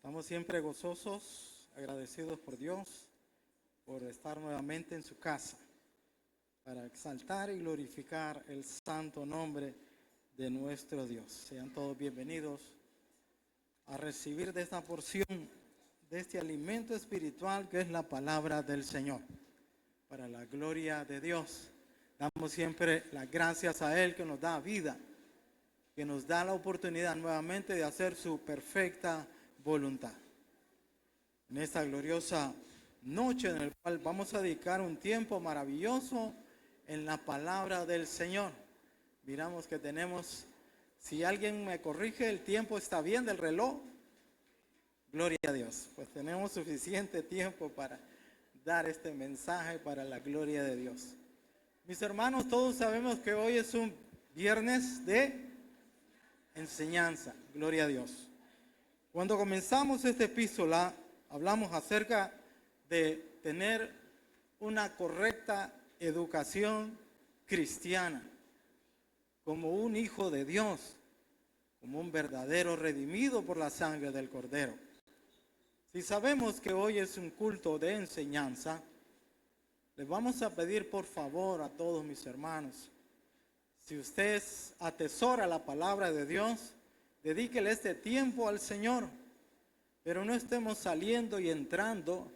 Estamos siempre gozosos, agradecidos por Dios, por estar nuevamente en su casa, para exaltar y glorificar el santo nombre de nuestro Dios. Sean todos bienvenidos a recibir de esta porción, de este alimento espiritual que es la palabra del Señor. Para la gloria de Dios, damos siempre las gracias a Él que nos da vida, que nos da la oportunidad nuevamente de hacer su perfecta voluntad. En esta gloriosa noche en la cual vamos a dedicar un tiempo maravilloso en la palabra del Señor. Miramos que tenemos, si alguien me corrige, el tiempo está bien del reloj. Gloria a Dios, pues tenemos suficiente tiempo para dar este mensaje para la gloria de Dios. Mis hermanos, todos sabemos que hoy es un viernes de enseñanza, gloria a Dios. Cuando comenzamos esta epístola, hablamos acerca de tener una correcta educación cristiana, como un hijo de Dios, como un verdadero redimido por la sangre del Cordero. Si sabemos que hoy es un culto de enseñanza, les vamos a pedir por favor a todos mis hermanos, si usted atesora la palabra de Dios, dedíquele este tiempo al Señor, pero no estemos saliendo y entrando,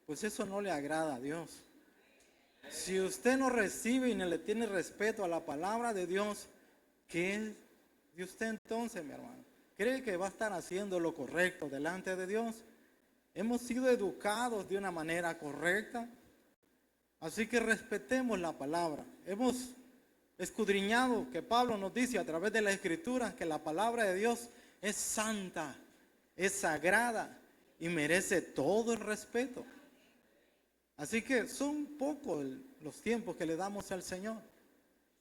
pues eso no le agrada a Dios. Si usted no recibe y no le tiene respeto a la palabra de Dios, ¿qué es de usted entonces, mi hermano? ¿Cree que va a estar haciendo lo correcto delante de Dios? Hemos sido educados de una manera correcta, así que respetemos la palabra. Hemos escudriñado que Pablo nos dice a través de la Escritura que la palabra de Dios es santa, es sagrada y merece todo el respeto. Así que son pocos los tiempos que le damos al Señor.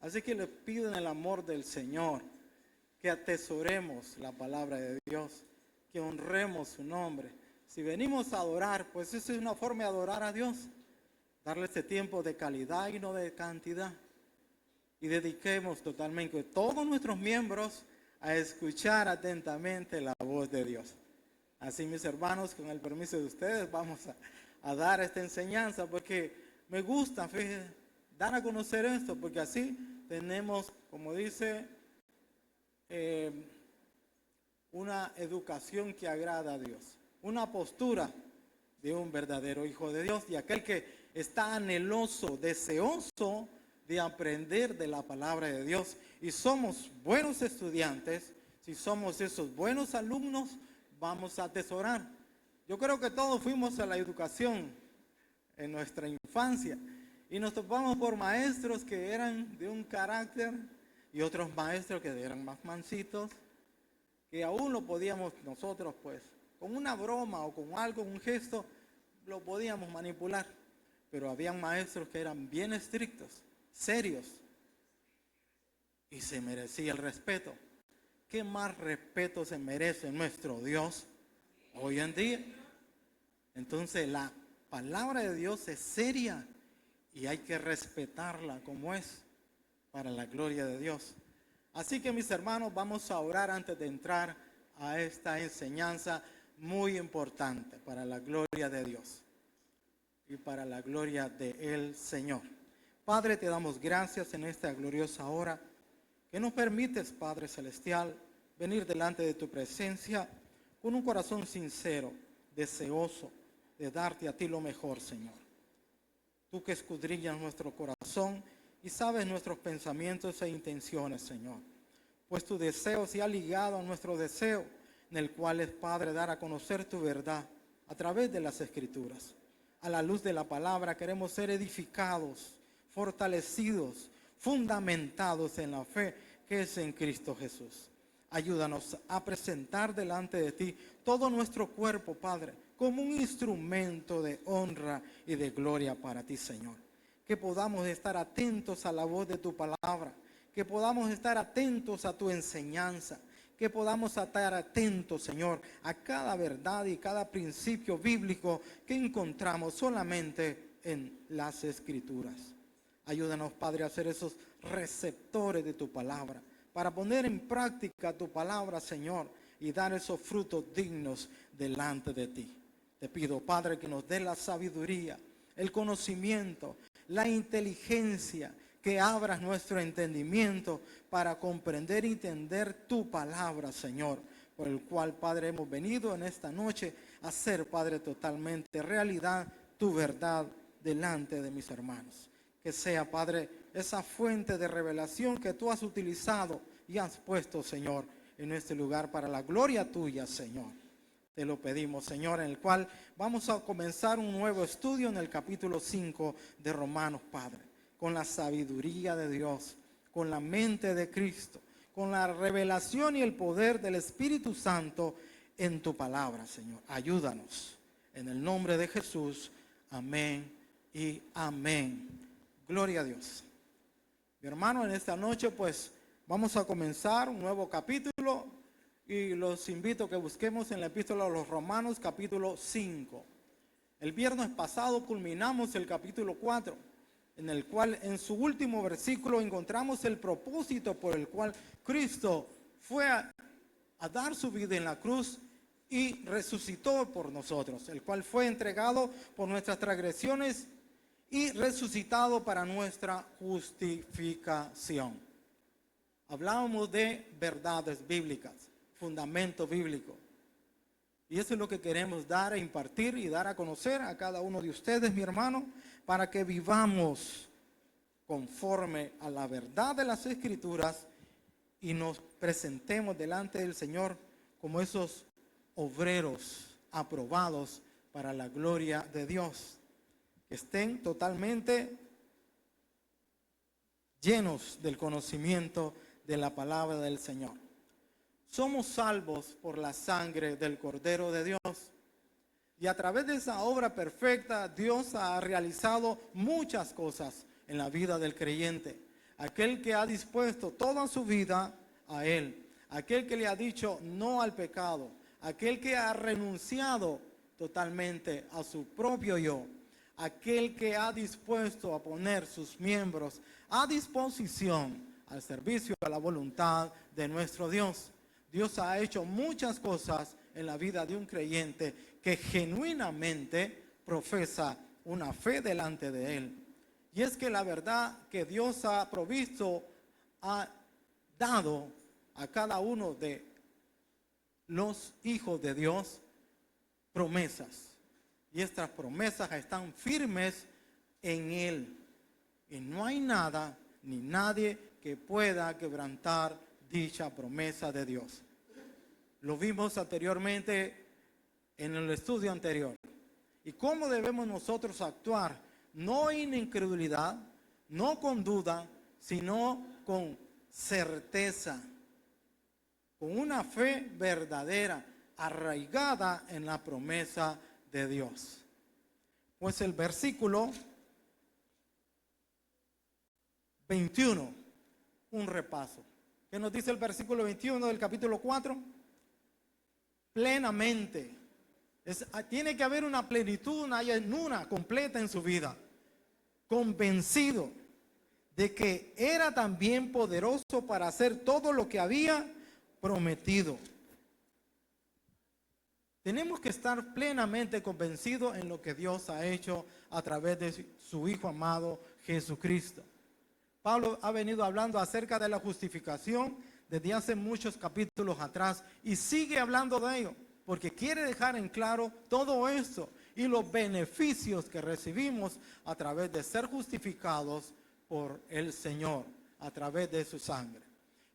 Así que les pido en el amor del Señor que atesoremos la palabra de Dios, que honremos su nombre. Si venimos a adorar, pues esa es una forma de adorar a Dios. Darle este tiempo de calidad y no de cantidad. Y dediquemos totalmente todos nuestros miembros a escuchar atentamente la voz de Dios. Así, mis hermanos, con el permiso de ustedes, vamos a dar esta enseñanza porque me gusta, fíjense, dar a conocer esto, porque así tenemos, como dice, una educación que agrada a Dios, una postura de un verdadero hijo de Dios y aquel que está anheloso, deseoso de aprender de la palabra de Dios. Y somos buenos estudiantes, si somos esos buenos alumnos, vamos a atesorar. Yo creo que todos fuimos a la educación en nuestra infancia y nos topamos por maestros que eran de un carácter y otros maestros que eran más mansitos, que aún lo podíamos nosotros, pues, con una broma o con algo, un gesto, lo podíamos manipular. Pero habían maestros que eran bien estrictos, serios, y se merecía el respeto. ¿Qué más respeto se merece nuestro Dios hoy en día? Entonces la palabra de Dios es seria y hay que respetarla como es para la gloria de Dios. Así que, mis hermanos, vamos a orar antes de entrar a esta enseñanza muy importante para la gloria de Dios y para la gloria del Señor. Padre, te damos gracias en esta gloriosa hora que nos permites, Padre Celestial, venir delante de tu presencia con un corazón sincero, deseoso de darte a ti lo mejor, Señor. Tú que escudriñas nuestro corazón y sabes nuestros pensamientos e intenciones, Señor. Pues tu deseo se ha ligado a nuestro deseo, en el cual es, Padre, dar a conocer tu verdad a través de las Escrituras. A la luz de la palabra queremos ser edificados, fortalecidos, fundamentados en la fe que es en Cristo Jesús. Ayúdanos a presentar delante de ti todo nuestro cuerpo, Padre, como un instrumento de honra y de gloria para ti, Señor. Que podamos estar atentos a la voz de tu palabra, que podamos estar atentos a tu enseñanza, que podamos estar atentos, Señor, a cada verdad y cada principio bíblico que encontramos solamente en las Escrituras. Ayúdanos, Padre, a ser esos receptores de tu palabra, para poner en práctica tu palabra, Señor, y dar esos frutos dignos delante de ti. Te pido, Padre, que nos dé la sabiduría, el conocimiento, la inteligencia, que abras nuestro entendimiento para comprender y entender tu palabra, Señor, por el cual, Padre, hemos venido en esta noche a hacer, Padre, totalmente realidad tu verdad delante de mis hermanos. Que sea, Padre, esa fuente de revelación que tú has utilizado y has puesto, Señor, en este lugar para la gloria tuya, Señor. Te lo pedimos, Señor, en el cual vamos a comenzar un nuevo estudio en el capítulo 5 de Romanos, Padre, con la sabiduría de Dios, con la mente de Cristo, con la revelación y el poder del Espíritu Santo en tu palabra, Señor. Ayúdanos. En el nombre de Jesús, amén y amén. Gloria a Dios. Mi hermano, en esta noche pues vamos a comenzar un nuevo capítulo y los invito a que busquemos en la epístola a los Romanos capítulo 5. El viernes pasado culminamos el capítulo 4, en el cual en su último versículo encontramos el propósito por el cual Cristo fue a dar su vida en la cruz y resucitó por nosotros, el cual fue entregado por nuestras transgresiones y resucitado para nuestra justificación. Hablábamos de verdades bíblicas, fundamento bíblico. Y eso es lo que queremos dar a impartir y dar a conocer a cada uno de ustedes, mi hermano, para que vivamos conforme a la verdad de las Escrituras y nos presentemos delante del Señor como esos obreros aprobados para la gloria de Dios, que estén totalmente llenos del conocimiento de la palabra del Señor. Somos salvos por la sangre del Cordero de Dios. Y a través de esa obra perfecta, Dios ha realizado muchas cosas en la vida del creyente. Aquel que ha dispuesto toda su vida a Él. Aquel que le ha dicho no al pecado. Aquel que ha renunciado totalmente a su propio yo. Aquel que ha dispuesto a poner sus miembros a disposición al servicio a la voluntad de nuestro Dios. Dios ha hecho muchas cosas en la vida de un creyente que genuinamente profesa una fe delante de Él. Y es que la verdad que Dios ha provisto, ha dado a cada uno de los hijos de Dios promesas. Y estas promesas están firmes en Él. Y no hay nada ni nadie que pueda quebrantar dicha promesa de Dios. Lo vimos anteriormente en el estudio anterior. ¿Y cómo debemos nosotros actuar? No en incredulidad, no con duda, sino con certeza, con una fe verdadera, arraigada en la promesa de Dios. Pues el versículo 21, un repaso. ¿Qué nos dice el versículo 21 del capítulo 4? Plenamente. Tiene que haber una plenitud, una llenura completa en su vida. Convencido de que era también poderoso para hacer todo lo que había prometido. Tenemos que estar plenamente convencidos en lo que Dios ha hecho a través de su Hijo amado Jesucristo. Pablo ha venido hablando acerca de la justificación desde hace muchos capítulos atrás y sigue hablando de ello, porque quiere dejar en claro todo esto y los beneficios que recibimos a través de ser justificados por el Señor, a través de su sangre.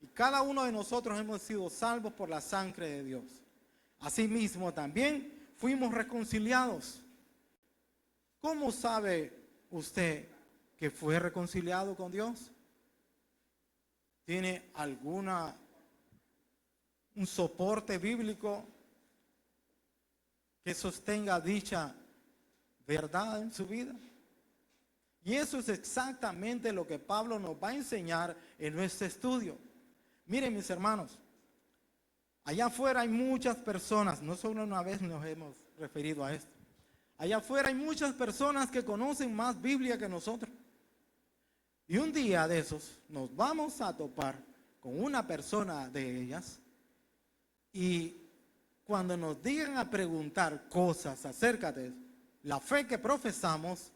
Y cada uno de nosotros hemos sido salvos por la sangre de Dios. Asimismo también fuimos reconciliados. ¿Cómo sabe usted que fue reconciliado con Dios? ¿Tiene un soporte bíblico que sostenga dicha verdad en su vida? Y eso es exactamente lo que Pablo nos va a enseñar en nuestro estudio. Miren, mis hermanos, allá afuera hay muchas personas, no solo una vez nos hemos referido a esto. Allá afuera hay muchas personas que conocen más Biblia que nosotros. Y un día de esos nos vamos a topar con una persona de ellas Y cuando nos digan a preguntar cosas acerca de la fe que profesamos,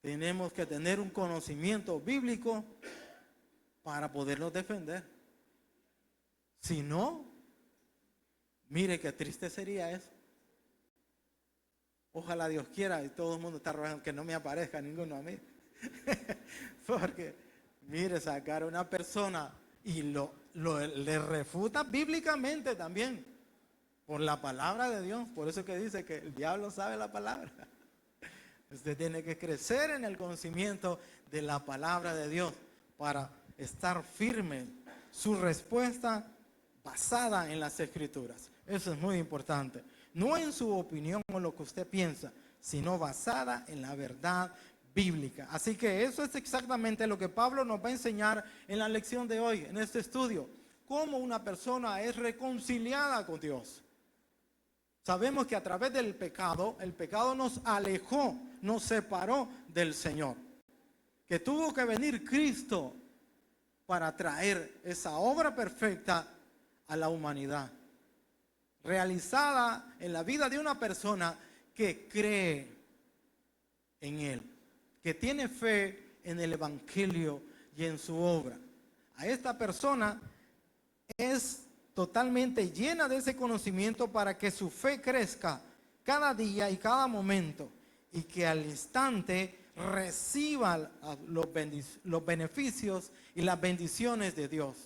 tenemos que tener un conocimiento bíblico para podernos defender. Si no, mire qué triste sería eso. Ojalá Dios quiera y todo el mundo está rogando que no me aparezca ninguno a mí. Porque, mire, sacar a una persona y le refuta bíblicamente también por la palabra de Dios. Por eso que dice que el diablo sabe la palabra. Usted tiene que crecer en el conocimiento de la palabra de Dios para estar firme. Su respuesta basada en las Escrituras. Eso es muy importante. No en su opinión o lo que usted piensa, sino basada en la verdad bíblica. Así que eso es exactamente lo que Pablo nos va a enseñar en la lección de hoy, en este estudio. Cómo una persona es reconciliada con Dios. Sabemos que a través del pecado, el pecado nos alejó, nos separó del Señor. Que tuvo que venir Cristo para traer esa obra perfecta a la humanidad. Realizada en la vida de una persona que cree en Él, que tiene fe en el Evangelio y en su obra. A esta persona es totalmente llena de ese conocimiento para que su fe crezca cada día y cada momento y que al instante reciba los beneficios y las bendiciones de Dios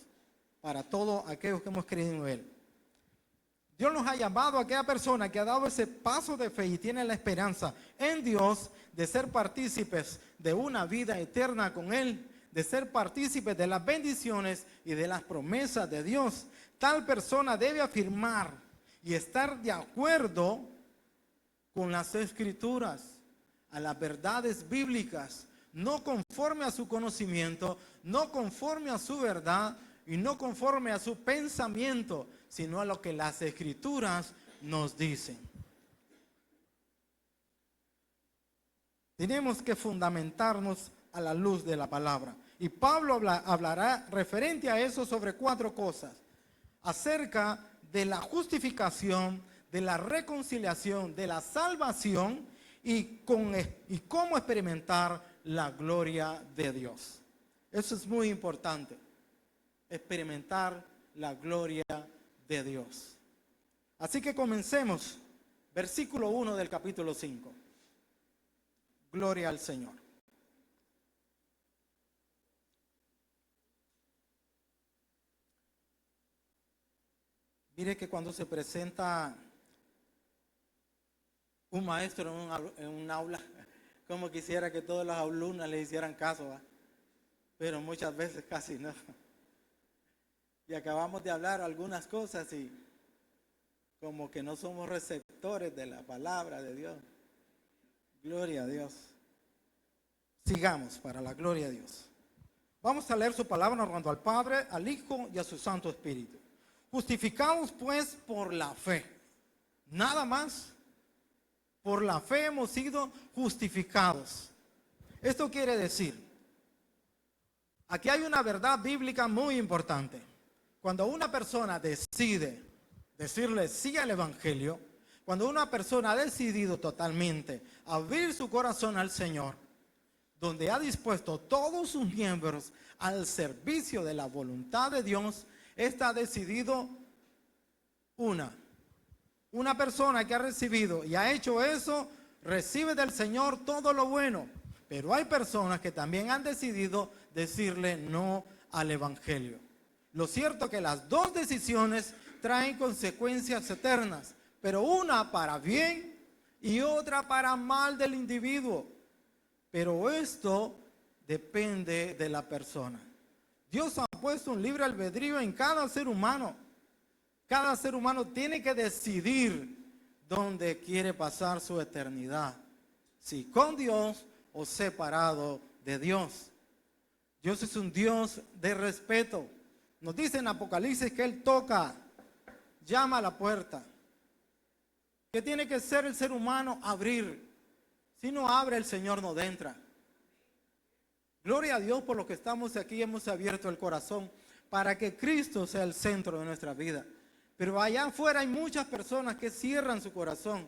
para todos aquellos que hemos creído en Él. Dios nos ha llamado a aquella persona que ha dado ese paso de fe y tiene la esperanza en Dios de ser partícipes de una vida eterna con Él, de ser partícipes de las bendiciones y de las promesas de Dios. Tal persona debe afirmar y estar de acuerdo con las Escrituras, a las verdades bíblicas, no conforme a su conocimiento, no conforme a su verdad y no conforme a su pensamiento, sino a lo que las Escrituras nos dicen. Tenemos que fundamentarnos a la luz de la palabra. Y Pablo hablará referente a eso sobre 4 cosas. Acerca de la justificación, de la reconciliación, de la salvación y cómo experimentar la gloria de Dios. Eso es muy importante. Experimentar la gloria de Dios. Así que comencemos. Versículo 1 del capítulo 5. Gloria al Señor. Mire que cuando se presenta un maestro en un aula, como quisiera que todos los alumnos le hicieran caso, ¿va? Pero muchas veces casi no. Y acabamos de hablar algunas cosas y como que no somos receptores de la palabra de Dios. Gloria a Dios. Sigamos para la gloria de Dios. Vamos a leer su palabra honrando al Padre, al Hijo y a su Santo Espíritu. Justificados pues por la fe. Nada más. Por la fe hemos sido justificados. Esto quiere decir, aquí hay una verdad bíblica muy importante. Cuando una persona decide decirle sí al Evangelio, cuando una persona ha decidido totalmente abrir su corazón al Señor, donde ha dispuesto todos sus miembros al servicio de la voluntad de Dios, está decidido una persona que ha recibido y ha hecho eso, recibe del Señor todo lo bueno. Pero hay personas que también han decidido decirle no al Evangelio. Lo cierto es que las dos decisiones traen consecuencias eternas, pero una para bien y otra para mal del individuo. Pero esto depende de la persona. Dios ha puesto un libre albedrío en cada ser humano. Cada ser humano tiene que decidir dónde quiere pasar su eternidad. Si con Dios o separado de Dios. Dios es un Dios de respeto. Nos dice en Apocalipsis que Él toca, llama a la puerta. ¿Qué tiene que ser el ser humano? Abrir. Si no abre, el Señor no entra. Gloria a Dios por lo que estamos aquí, hemos abierto el corazón para que Cristo sea el centro de nuestra vida. Pero allá afuera hay muchas personas que cierran su corazón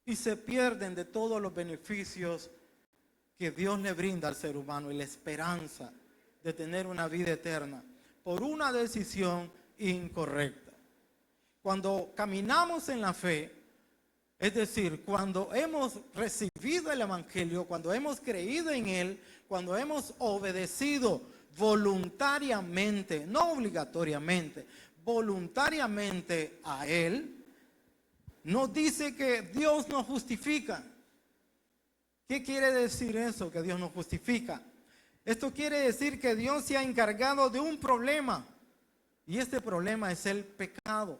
y se pierden de todos los beneficios que Dios le brinda al ser humano y la esperanza de tener una vida eterna por una decisión incorrecta. Cuando caminamos en la fe, es decir, cuando hemos recibido el Evangelio, cuando hemos creído en Él, cuando hemos obedecido voluntariamente, no obligatoriamente, voluntariamente a Él, nos dice que Dios nos justifica. ¿Qué quiere decir eso, que Dios nos justifica? Esto quiere decir que Dios se ha encargado de un problema, y este problema es el pecado.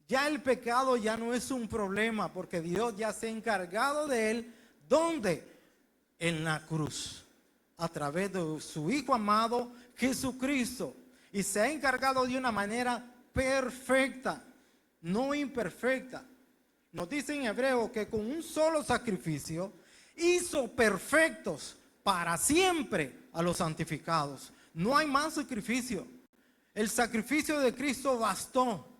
Ya el pecado ya no es un problema, porque Dios ya se ha encargado de él. ¿Dónde? En la cruz, a través de su Hijo amado Jesucristo. Y se ha encargado de una manera perfecta, no imperfecta. Nos dice en Hebreo que con un solo sacrificio hizo perfectos para siempre a los santificados. No hay más sacrificio. El sacrificio de Cristo bastó.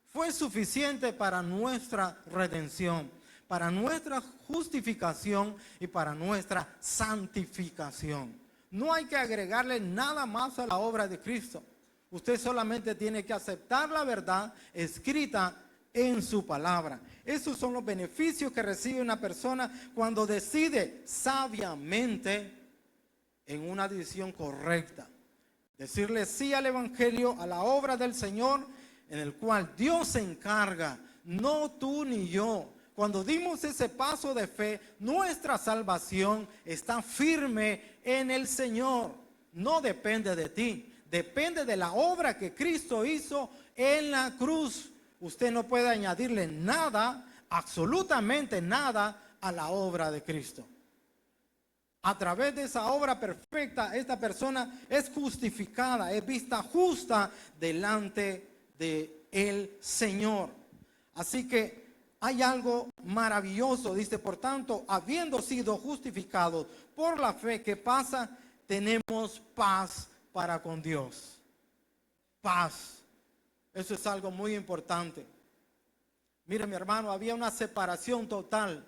Fue suficiente para nuestra redención, para nuestra justificación y para nuestra santificación. No hay que agregarle nada más a la obra de Cristo. Usted solamente tiene que aceptar la verdad escrita en su palabra. Esos son los beneficios que recibe una persona cuando decide sabiamente en una decisión correcta. Decirle sí al Evangelio, a la obra del Señor, en el cual Dios se encarga, no tú ni yo. Cuando dimos ese paso de fe, nuestra salvación está firme en el Señor. No depende de ti, depende de la obra que Cristo hizo en la cruz. Usted no puede añadirle nada, absolutamente nada, a la obra de Cristo. A través de esa obra perfecta, esta persona es justificada, es vista justa delante de el Señor. Así que hay algo maravilloso, dice, por tanto, habiendo sido justificados por la fe, ¿qué pasa? Tenemos paz para con Dios. Paz. Eso es algo muy importante. Mire, mi hermano, había una separación total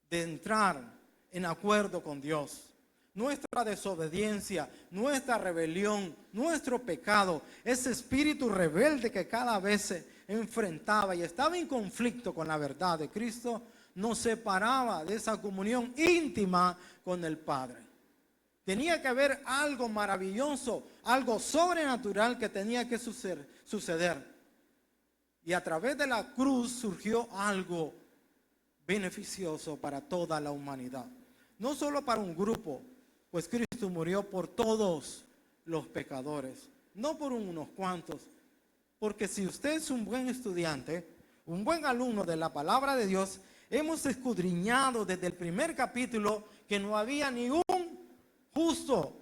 de entrar en acuerdo con Dios. Nuestra desobediencia, nuestra rebelión, nuestro pecado, ese espíritu rebelde que cada vez se enfrentaba y estaba en conflicto con la verdad de Cristo, nos separaba de esa comunión íntima con el Padre. Tenía que haber algo maravilloso, algo sobrenatural que tenía que suceder. Y a través de la cruz surgió algo beneficioso para toda la humanidad. No solo para un grupo, pues Cristo murió por todos los pecadores, no por unos cuantos. Porque si usted es un buen estudiante, un buen alumno de la palabra de Dios, hemos escudriñado desde el primer capítulo que no había ni un justo,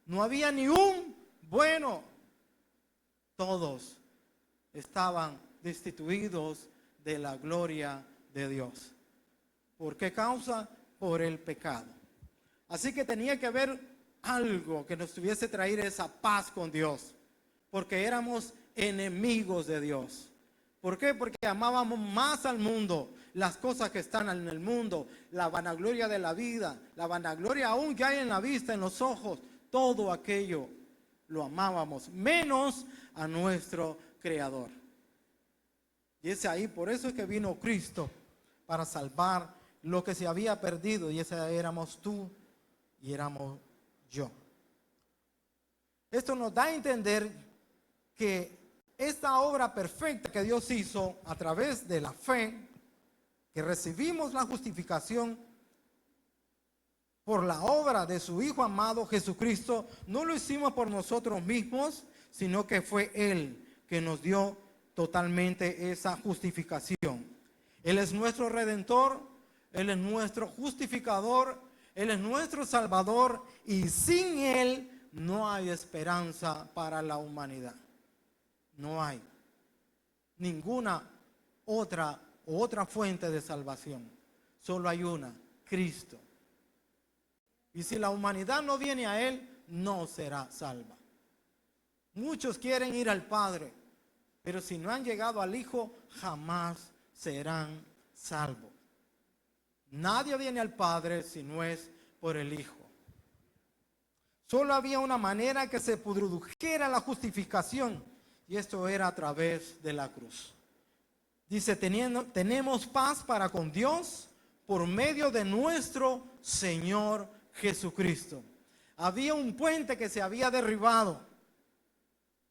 no había ni un bueno. Todos estaban destituidos de la gloria de Dios. ¿Por qué causa? Por el pecado. Así que tenía que haber algo que nos tuviese traer esa paz con Dios, porque éramos enemigos de Dios. ¿Por qué? Porque amábamos más al mundo, las cosas que están en el mundo, la vanagloria de la vida, la vanagloria aún que hay en la vista, en los ojos, todo aquello lo amábamos, menos a nuestro Creador. Y es ahí, por eso es que vino Cristo, para salvar lo que se había perdido, y ese éramos tú y éramos yo. Esto nos da a entender que esta obra perfecta que Dios hizo a través de la fe, que recibimos la justificación por la obra de su Hijo amado Jesucristo, no lo hicimos por nosotros mismos, sino que fue Él que nos dio totalmente esa justificación. Él es nuestro Redentor, Él es nuestro justificador, Él es nuestro Salvador, y sin Él no hay esperanza para la humanidad. No hay ninguna otra fuente de salvación. Solo hay una, Cristo. Y si la humanidad no viene a Él, no será salva. Muchos quieren ir al Padre, pero si no han llegado al Hijo, jamás serán salvos. Nadie viene al Padre si no es por el Hijo. Solo había una manera que se produjera la justificación, y esto era a través de la cruz. Dice, tenemos paz para con Dios por medio de nuestro Señor Jesucristo. Había un puente que se había derribado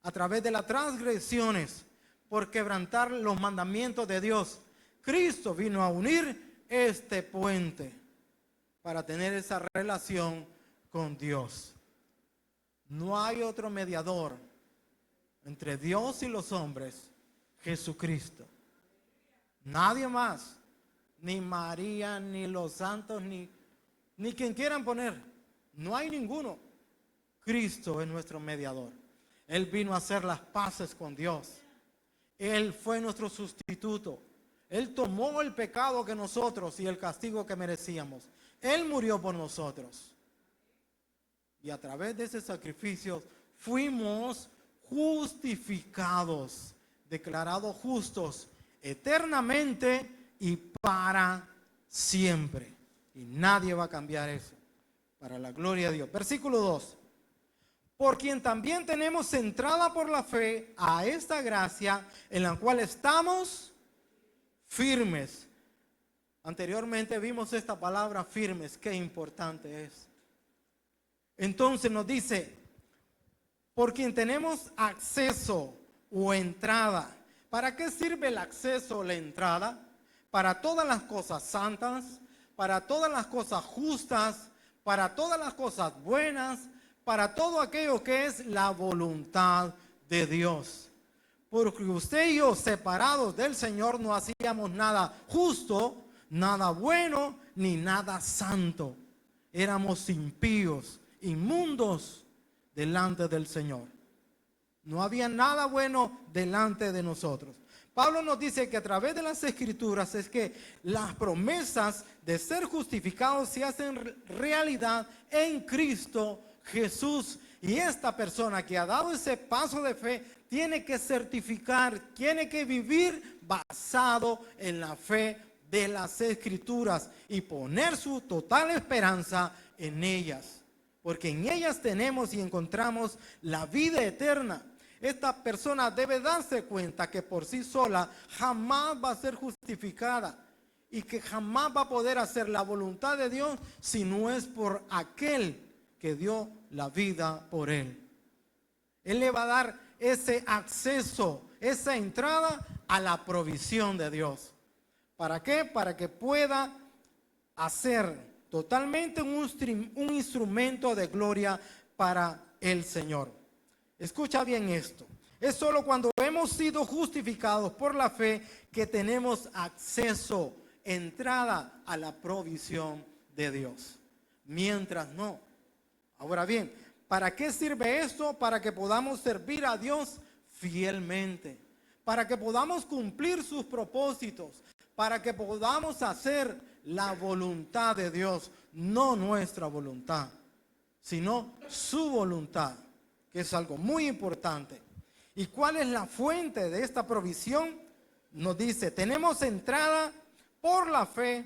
a través de las transgresiones por quebrantar los mandamientos de Dios. Cristo vino a unir este puente para tener esa relación con Dios. No hay otro mediador entre Dios y los hombres, Jesucristo. Nadie más, ni María, ni los santos, ni quien quieran poner. No hay ninguno. Cristo es nuestro mediador. Él vino a hacer las paces con Dios. Él fue nuestro sustituto. Él tomó el pecado que nosotros y el castigo que merecíamos. Él murió por nosotros. Y a través de ese sacrificio fuimos justificados, declarados justos eternamente y para siempre. Y nadie va a cambiar eso. Para la gloria de Dios. Versículo 2. Por quien también tenemos entrada por la fe a esta gracia en la cual estamos firmes. Anteriormente vimos esta palabra firmes. Qué importante es. Entonces nos dice, por quien tenemos acceso o entrada. ¿Para qué sirve el acceso o la entrada? Para todas las cosas santas, para todas las cosas justas, para todas las cosas buenas, para todo aquello que es la voluntad de Dios. Porque usted y yo, separados del Señor, no hacíamos nada justo, nada bueno, ni nada santo. Éramos impíos, inmundos delante del Señor. No había nada bueno delante de nosotros. Pablo nos dice que a través de las Escrituras es que las promesas de ser justificados se hacen realidad en Cristo Jesús. Y esta persona que ha dado ese paso de fe tiene que certificar, tiene que vivir basado en la fe de las Escrituras y poner su total esperanza en ellas. Porque en ellas tenemos y encontramos la vida eterna. Esta persona debe darse cuenta que por sí sola jamás va a ser justificada y que jamás va a poder hacer la voluntad de Dios si no es por aquel que dio la vida por él. Él le va a dar ese acceso, esa entrada a la provisión de Dios. ¿Para qué? Para que pueda hacer totalmente un instrumento de gloria para el Señor. Escucha bien esto. Es solo cuando hemos sido justificados por la fe que tenemos acceso, entrada a la provisión de Dios. Mientras no. Ahora bien, ¿para qué sirve esto? Para que podamos servir a Dios fielmente. Para que podamos cumplir sus propósitos. Para que podamos hacer la voluntad de Dios. No nuestra voluntad, sino su voluntad, que es algo muy importante. ¿Y cuál es la fuente de esta provisión? Nos dice, tenemos entrada por la fe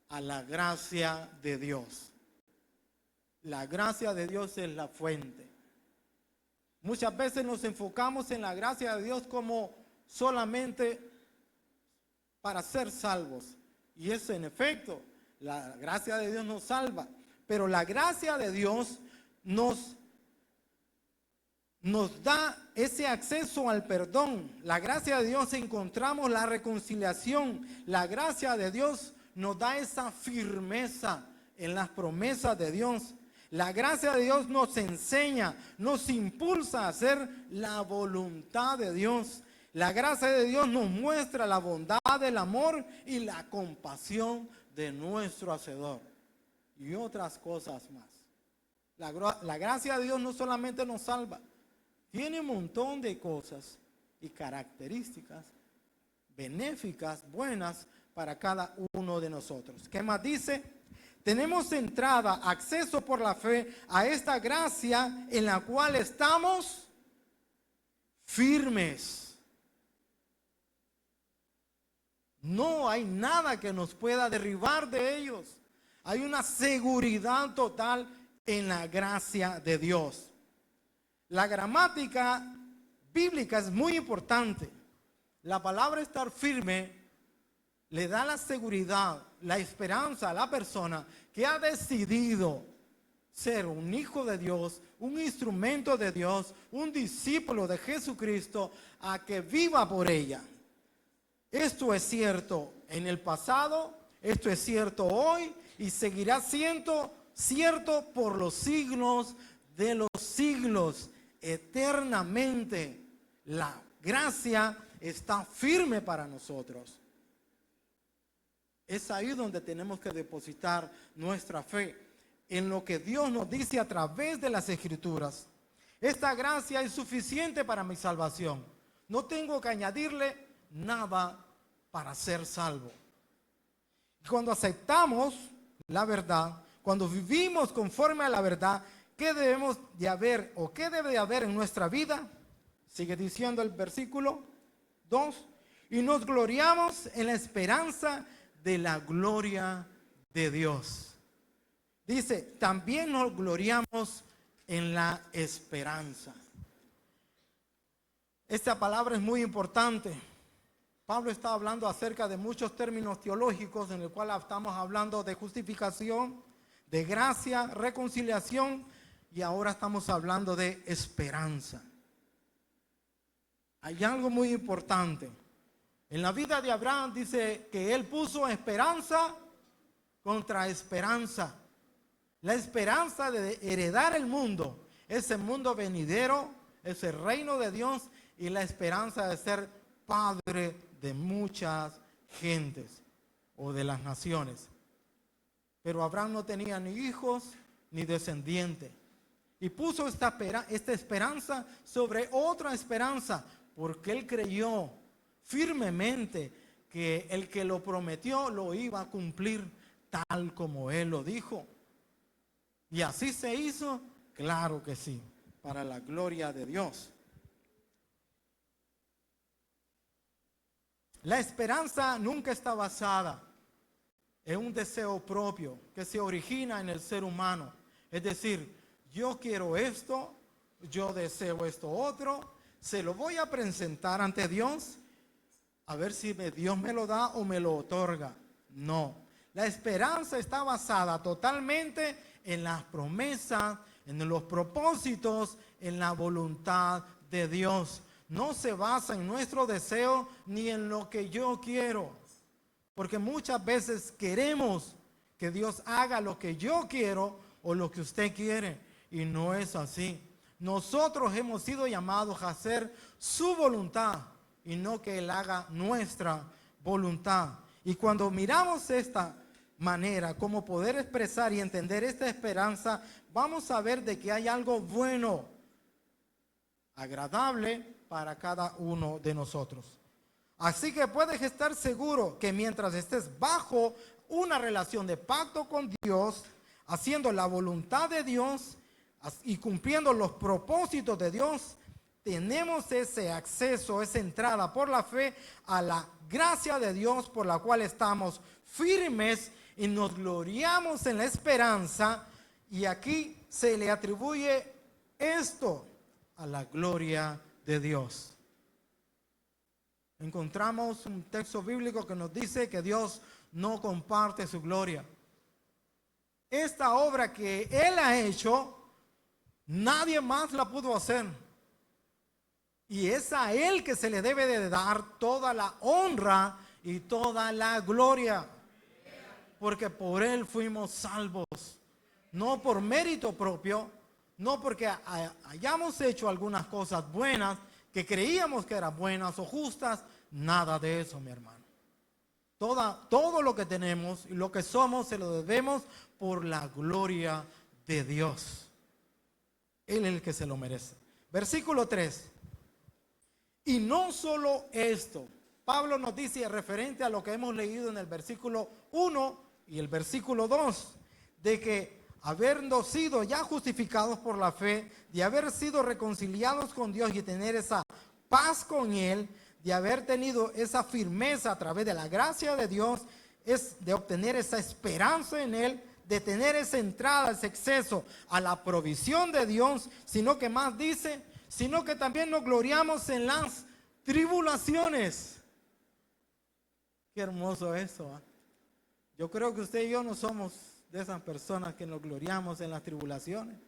a la gracia de Dios. La gracia de Dios es la fuente. Muchas veces nos enfocamos en la gracia de Dios como solamente para ser salvos. Y es en efecto, la gracia de Dios nos salva. Pero la gracia de Dios nos da ese acceso al perdón. La gracia de Dios encontramos la reconciliación. La gracia de Dios nos da esa firmeza en las promesas de Dios. La gracia de Dios nos enseña, nos impulsa a hacer la voluntad de Dios. La gracia de Dios nos muestra la bondad, el amor y la compasión de nuestro Hacedor. Y otras cosas más. La gracia de Dios no solamente nos salva, tiene un montón de cosas y características benéficas, buenas para cada uno de nosotros. ¿Qué más dice? Tenemos entrada, acceso por la fe a esta gracia en la cual estamos firmes. No hay nada que nos pueda derribar de ellos. Hay una seguridad total en la gracia de Dios. La gramática bíblica es muy importante. La palabra estar firme le da la seguridad, la esperanza a la persona que ha decidido ser un hijo de Dios, un instrumento de Dios, un discípulo de Jesucristo, a que viva por ella. Esto es cierto en el pasado, esto es cierto hoy y seguirá siendo cierto por los siglos de los siglos. Eternamente la gracia está firme para nosotros. Es ahí donde tenemos que depositar nuestra fe, en lo que Dios nos dice a través de las Escrituras. Esta gracia es suficiente para mi salvación. No tengo que añadirle nada para ser salvo. Cuando aceptamos la verdad, cuando vivimos conforme a la verdad, ¿qué debemos de haber o qué debe de haber en nuestra vida? Sigue diciendo el versículo 2. Y nos gloriamos en la esperanza de la gloria de Dios. Dice, también nos gloriamos en la esperanza. Esta palabra es muy importante. Pablo está hablando acerca de muchos términos teológicos en el cual estamos hablando de justificación, de gracia, reconciliación y ahora estamos hablando de esperanza. Hay algo muy importante. En la vida de Abraham dice que él puso esperanza contra esperanza. La esperanza de heredar el mundo, ese mundo venidero, ese reino de Dios y la esperanza de ser padre de muchas gentes o de las naciones. Pero Abraham no tenía ni hijos ni descendientes. Y puso esta esperanza sobre otra esperanza, porque él creyó firmemente que el que lo prometió lo iba a cumplir tal como él lo dijo. Y así se hizo, claro que sí, para la gloria de Dios. La esperanza nunca está basada en un deseo propio que se origina en el ser humano. Es decir, yo quiero esto, yo deseo esto otro, se lo voy a presentar ante Dios, a ver si Dios me lo da o me lo otorga. No, la esperanza está basada totalmente en las promesas, en los propósitos, en la voluntad de Dios. No se basa en nuestro deseo ni en lo que yo quiero. Porque muchas veces queremos que Dios haga lo que yo quiero o lo que usted quiere. Y no es así. Nosotros hemos sido llamados a hacer su voluntad y no que Él haga nuestra voluntad. Y cuando miramos esta manera, como poder expresar y entender esta esperanza, vamos a ver de que hay algo bueno, agradable para cada uno de nosotros. Así que puedes estar seguro que mientras estés bajo una relación de pacto con Dios, haciendo la voluntad de Dios y cumpliendo los propósitos de Dios, tenemos ese acceso, esa entrada por la fe a la gracia de Dios por la cual estamos firmes y nos gloriamos en la esperanza. Y aquí se le atribuye esto a la gloria de Dios. Encontramos un texto bíblico que nos dice que Dios no comparte su gloria. Esta obra que Él ha hecho, nadie más la pudo hacer. Y es a Él que se le debe de dar toda la honra y toda la gloria. Porque por Él fuimos salvos. No por mérito propio, no porque hayamos hecho algunas cosas buenas que creíamos que eran buenas o justas. Nada de eso, mi hermano. Todo lo que tenemos y lo que somos se lo debemos por la gloria de Dios. Él es el que se lo merece. Versículo 3. Y no solo esto. Pablo nos dice referente a lo que hemos leído en el versículo 1 y el versículo 2, de que habiendo sido ya justificados por la fe, de haber sido reconciliados con Dios y tener esa paz con Él, de haber tenido esa firmeza a través de la gracia de Dios, es de obtener esa esperanza en Él, de tener esa entrada, ese acceso a la provisión de Dios, sino que más dice, sino que también nos gloriamos en las tribulaciones. Qué hermoso eso, ¿eh? Yo creo que usted y yo no somos de esas personas que nos gloriamos en las tribulaciones.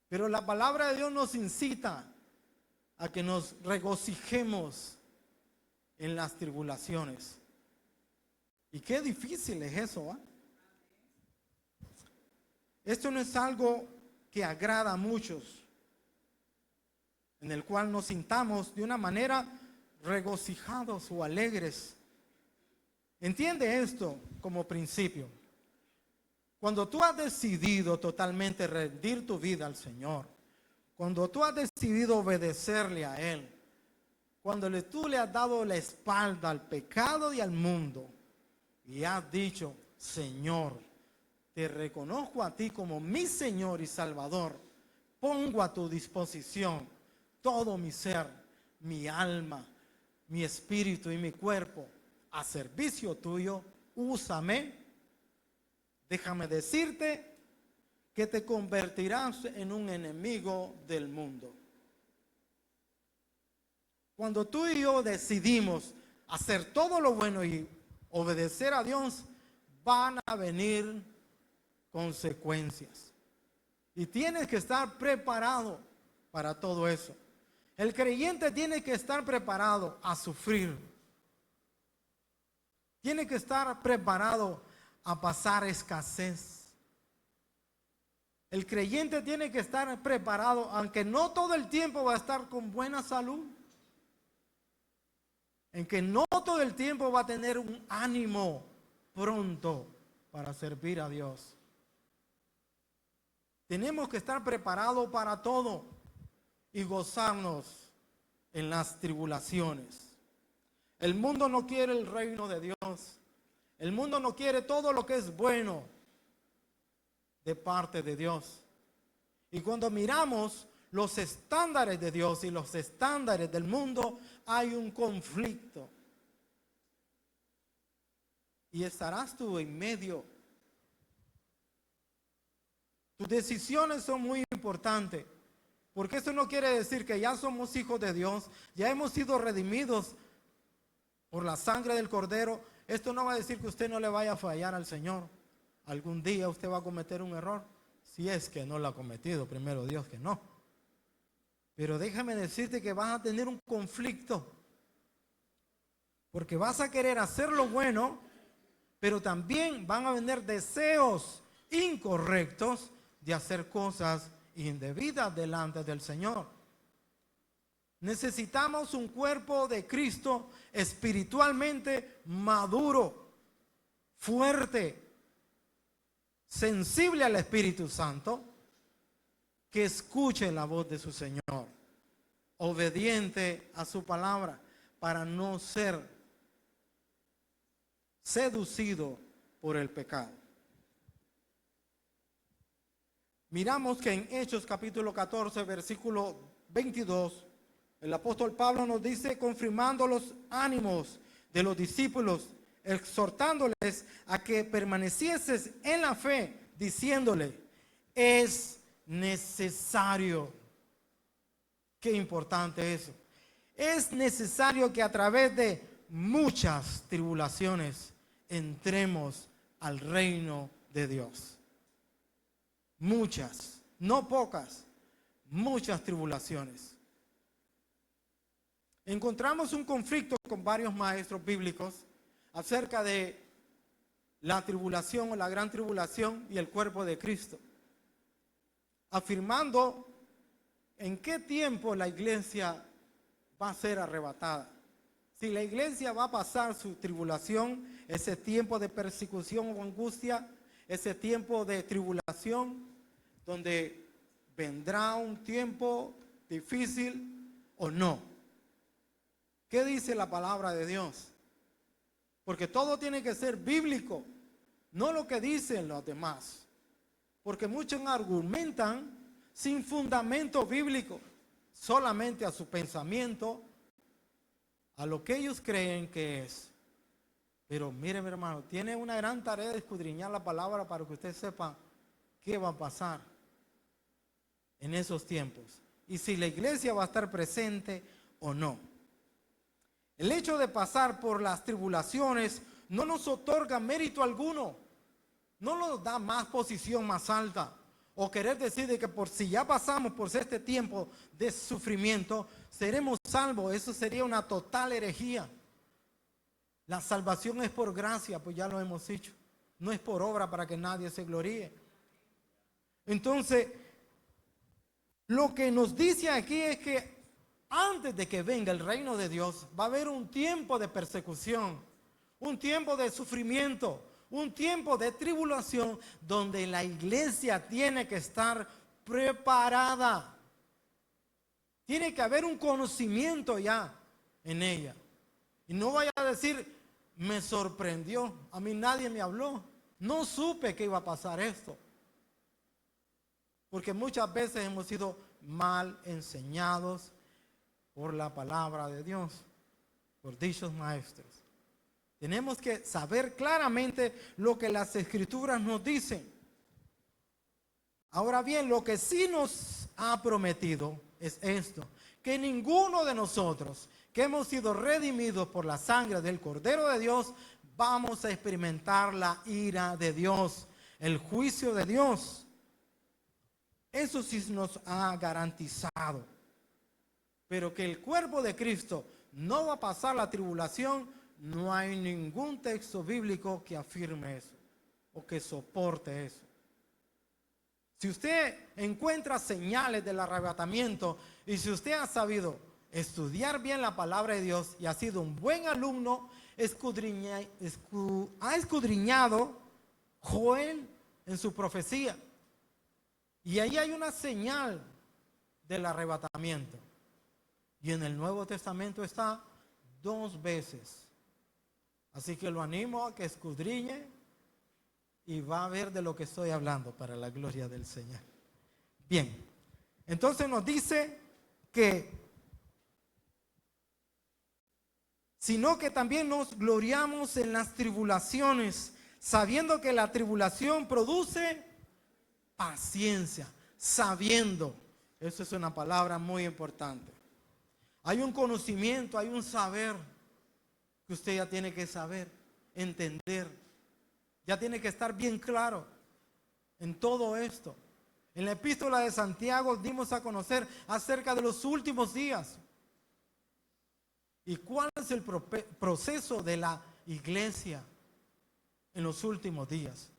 Pero la palabra de Dios nos incita a que nos regocijemos en las tribulaciones. Y qué difícil es eso, ¿eh? Esto no es algo que agrada a muchos, en el cual nos sintamos de una manera regocijados o alegres. Entiende esto como principio. Cuando tú has decidido totalmente rendir tu vida al Señor, cuando tú has decidido obedecerle a Él, cuando tú le has dado la espalda al pecado y al mundo, y has dicho, Señor, te reconozco a ti como mi Señor y Salvador, pongo a tu disposición todo mi ser, mi alma, mi espíritu y mi cuerpo a servicio tuyo, úsame. Déjame decirte que te convertirás en un enemigo del mundo. Cuando tú y yo decidimos hacer todo lo bueno y obedecer a Dios, van a venir consecuencias. Y tienes que estar preparado para todo eso. El creyente tiene que estar preparado a sufrir. Tiene que estar preparado a pasar escasez. El creyente tiene que estar preparado, aunque no todo el tiempo va a estar con buena salud, en que no todo el tiempo va a tener un ánimo pronto para servir a Dios. Tenemos que estar preparados para todo y gozarnos en las tribulaciones. El mundo no quiere el reino de Dios. El mundo no quiere todo lo que es bueno de parte de Dios. Y cuando miramos los estándares de Dios y los estándares del mundo, hay un conflicto. Y estarás tú en medio. Tus decisiones son muy importantes, porque eso no quiere decir que ya somos hijos de Dios, ya hemos sido redimidos por la sangre del Cordero. Esto no va a decir que usted no le vaya a fallar al Señor. Algún día usted va a cometer un error, si es que no lo ha cometido, primero Dios que no. Pero déjame decirte que vas a tener un conflicto, porque vas a querer hacer lo bueno, pero también van a venir deseos incorrectos de hacer cosas indebidas delante del Señor. Necesitamos un cuerpo de Cristo espiritualmente maduro, fuerte, sensible al Espíritu Santo, que escuche la voz de su Señor, obediente a su palabra, para no ser seducido por el pecado. Miramos que en Hechos capítulo 14, versículo 22, el apóstol Pablo nos dice, confirmando los ánimos de los discípulos, exhortándoles a que permanecieses en la fe, diciéndole, es necesario. Qué importante eso. Es necesario que a través de muchas tribulaciones entremos al reino de Dios. Muchas, no pocas, muchas tribulaciones. Encontramos un conflicto con varios maestros bíblicos acerca de la tribulación o la gran tribulación y el cuerpo de Cristo, afirmando en qué tiempo la iglesia va a ser arrebatada. Si la iglesia va a pasar su tribulación, ese tiempo de persecución o angustia, ese tiempo de tribulación, donde vendrá un tiempo difícil o no. ¿Qué dice la palabra de Dios? Porque todo tiene que ser bíblico, no lo que dicen los demás. Porque muchos argumentan sin fundamento bíblico, solamente a su pensamiento, a lo que ellos creen que es. Pero mire, mi hermano, tiene una gran tarea de escudriñar la palabra para que usted sepa qué va a pasar en esos tiempos y si la iglesia va a estar presente o no. El hecho de pasar por las tribulaciones no nos otorga mérito alguno, no nos da más posición más alta, o querer decir de que por si ya pasamos por este tiempo de sufrimiento, seremos salvos. Eso sería una total herejía. La salvación es por gracia, pues ya lo hemos dicho. No es por obra para que nadie se gloríe. Entonces, lo que nos dice aquí es que antes de que venga el reino de Dios, va a haber un tiempo de persecución, un tiempo de sufrimiento, un tiempo de tribulación donde la iglesia tiene que estar preparada. Tiene que haber un conocimiento ya en ella. Y no vaya a decir, me sorprendió, a mí nadie me habló, no supe que iba a pasar esto. Porque muchas veces hemos sido mal enseñados por la palabra de Dios, por dichos maestros. Tenemos que saber claramente lo que las escrituras nos dicen. Ahora bien, lo que sí nos ha prometido es esto, que ninguno de nosotros que hemos sido redimidos por la sangre del Cordero de Dios, vamos a experimentar la ira de Dios, el juicio de Dios. Eso sí nos ha garantizado. Pero que el cuerpo de Cristo no va a pasar la tribulación, no hay ningún texto bíblico que afirme eso o que soporte eso. Si usted encuentra señales del arrebatamiento y si usted ha sabido estudiar bien la palabra de Dios y ha sido un buen alumno, ha escudriñado Joel en su profecía. Y ahí hay una señal del arrebatamiento. Y en el Nuevo Testamento está 2 veces. Así que lo animo a que escudriñe y va a ver de lo que estoy hablando para la gloria del Señor. Bien, entonces nos dice que, sino que también nos gloriamos en las tribulaciones, sabiendo que la tribulación produce paciencia, sabiendo. Eso es una palabra muy importante. Hay un conocimiento, hay un saber que usted ya tiene que saber, entender. Ya tiene que estar bien claro en todo esto. En la epístola de Santiago dimos a conocer acerca de los últimos días. ¿Y cuál es el proceso de la iglesia en los últimos días?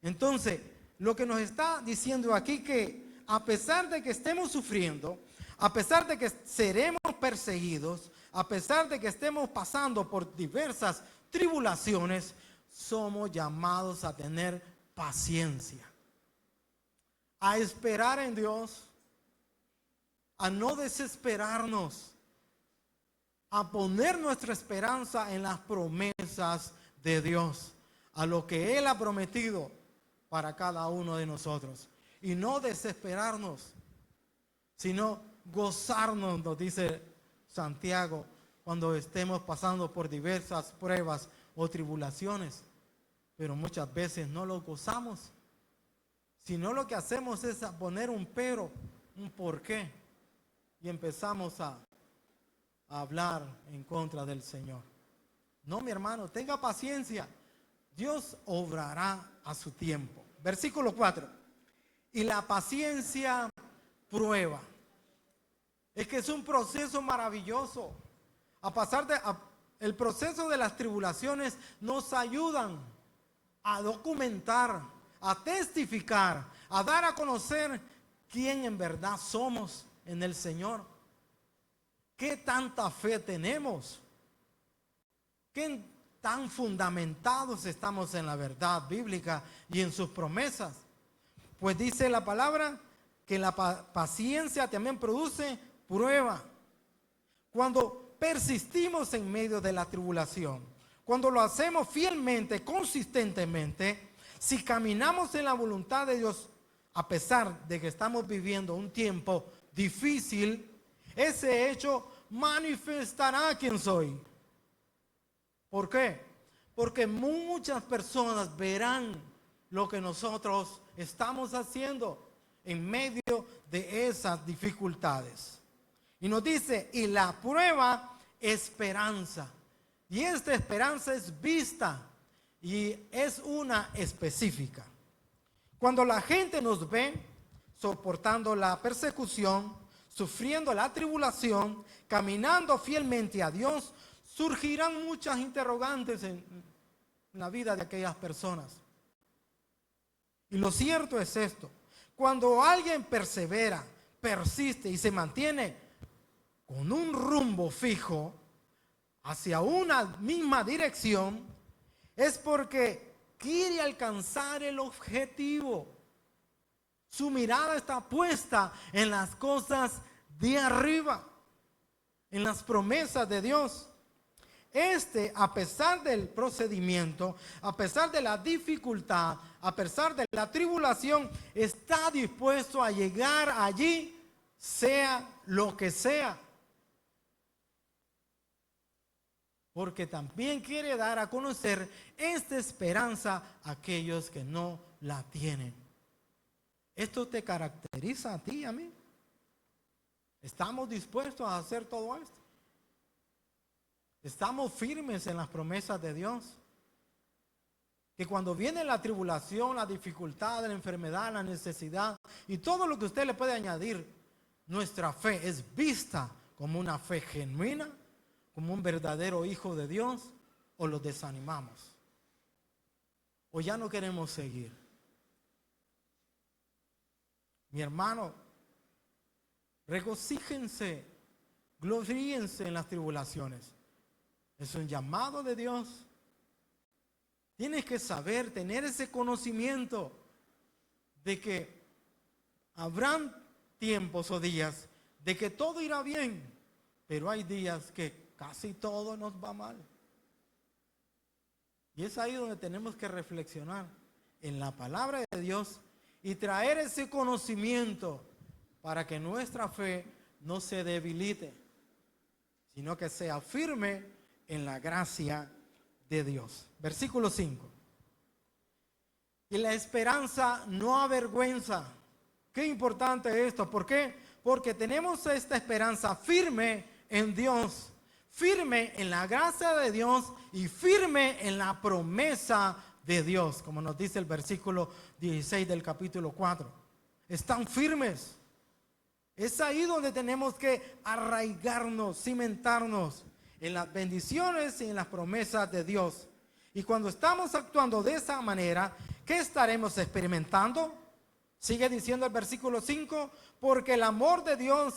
Entonces, lo que nos está diciendo aquí que a pesar de que estemos sufriendo, a pesar de que seremos perseguidos, a pesar de que estemos pasando por diversas tribulaciones, somos llamados a tener paciencia, a esperar en Dios, a no desesperarnos, a poner nuestra esperanza en las promesas de Dios, a lo que Él ha prometido para cada uno de nosotros. Y no desesperarnos, sino gozarnos, nos dice Santiago, cuando estemos pasando por diversas pruebas o tribulaciones. Pero muchas veces no lo gozamos, sino lo que hacemos es poner un pero, un porqué, y empezamos a hablar en contra del Señor. No, mi hermano, tenga paciencia. Dios obrará a su tiempo. Versículo 4. Y la paciencia prueba. Es que es un proceso maravilloso. El proceso de las tribulaciones nos ayudan a documentar, a testificar, a dar a conocer quién en verdad somos en el Señor. ¿Qué tanta fe tenemos? ¿Qué tan fundamentados estamos en la verdad bíblica y en sus promesas? Pues dice la palabra que la paciencia también produce prueba. Cuando persistimos en medio de la tribulación, cuando lo hacemos fielmente, consistentemente, si caminamos en la voluntad de Dios, a pesar de que estamos viviendo un tiempo difícil, Ese hecho manifestará quién soy. ¿Por qué? Porque muchas personas verán lo que nosotros estamos haciendo en medio de esas dificultades. Y nos dice, y la prueba, esperanza. Y esta esperanza es vista y es una específica. Cuando la gente nos ve soportando la persecución, sufriendo la tribulación, caminando fielmente a Dios, surgirán muchas interrogantes en la vida de aquellas personas. Y lo cierto es esto: cuando alguien persevera, persiste y se mantiene con un rumbo fijo hacia una misma dirección, es porque quiere alcanzar el objetivo. Su mirada está puesta en las cosas de arriba, en las promesas de Dios. A pesar del procedimiento, a pesar de la dificultad, a pesar de la tribulación, está dispuesto a llegar allí, sea lo que sea. Porque también quiere dar a conocer esta esperanza a aquellos que no la tienen. ¿Esto te caracteriza a ti y a mí? ¿Estamos dispuestos a hacer todo esto? ¿Estamos firmes en las promesas de Dios? Que cuando viene la tribulación, la dificultad, la enfermedad, la necesidad y todo lo que usted le puede añadir, nuestra fe es vista como una fe genuina, como un verdadero hijo de Dios, o lo desanimamos, o ya no queremos seguir. Mi hermano, regocíjense, gloríense en las tribulaciones. Es un llamado de Dios. Tienes que saber, tener ese conocimiento de que habrán tiempos o días de que todo irá bien, pero hay días que casi todo nos va mal. Y es ahí donde tenemos que reflexionar en la palabra de Dios y traer ese conocimiento para que nuestra fe no se debilite, sino que sea firme en la gracia de Dios. Versículo 5. Y la esperanza no avergüenza. Qué importante esto. ¿Por qué? Porque tenemos esta esperanza firme en Dios, firme en la gracia de Dios y firme en la promesa de Dios, como nos dice el versículo 16 del capítulo 4. Están firmes. Es ahí donde tenemos que arraigarnos, cimentarnos en las bendiciones y en las promesas de Dios. Y cuando estamos actuando de esa manera, ¿qué estaremos experimentando? Sigue diciendo el versículo 5, porque el amor de Dios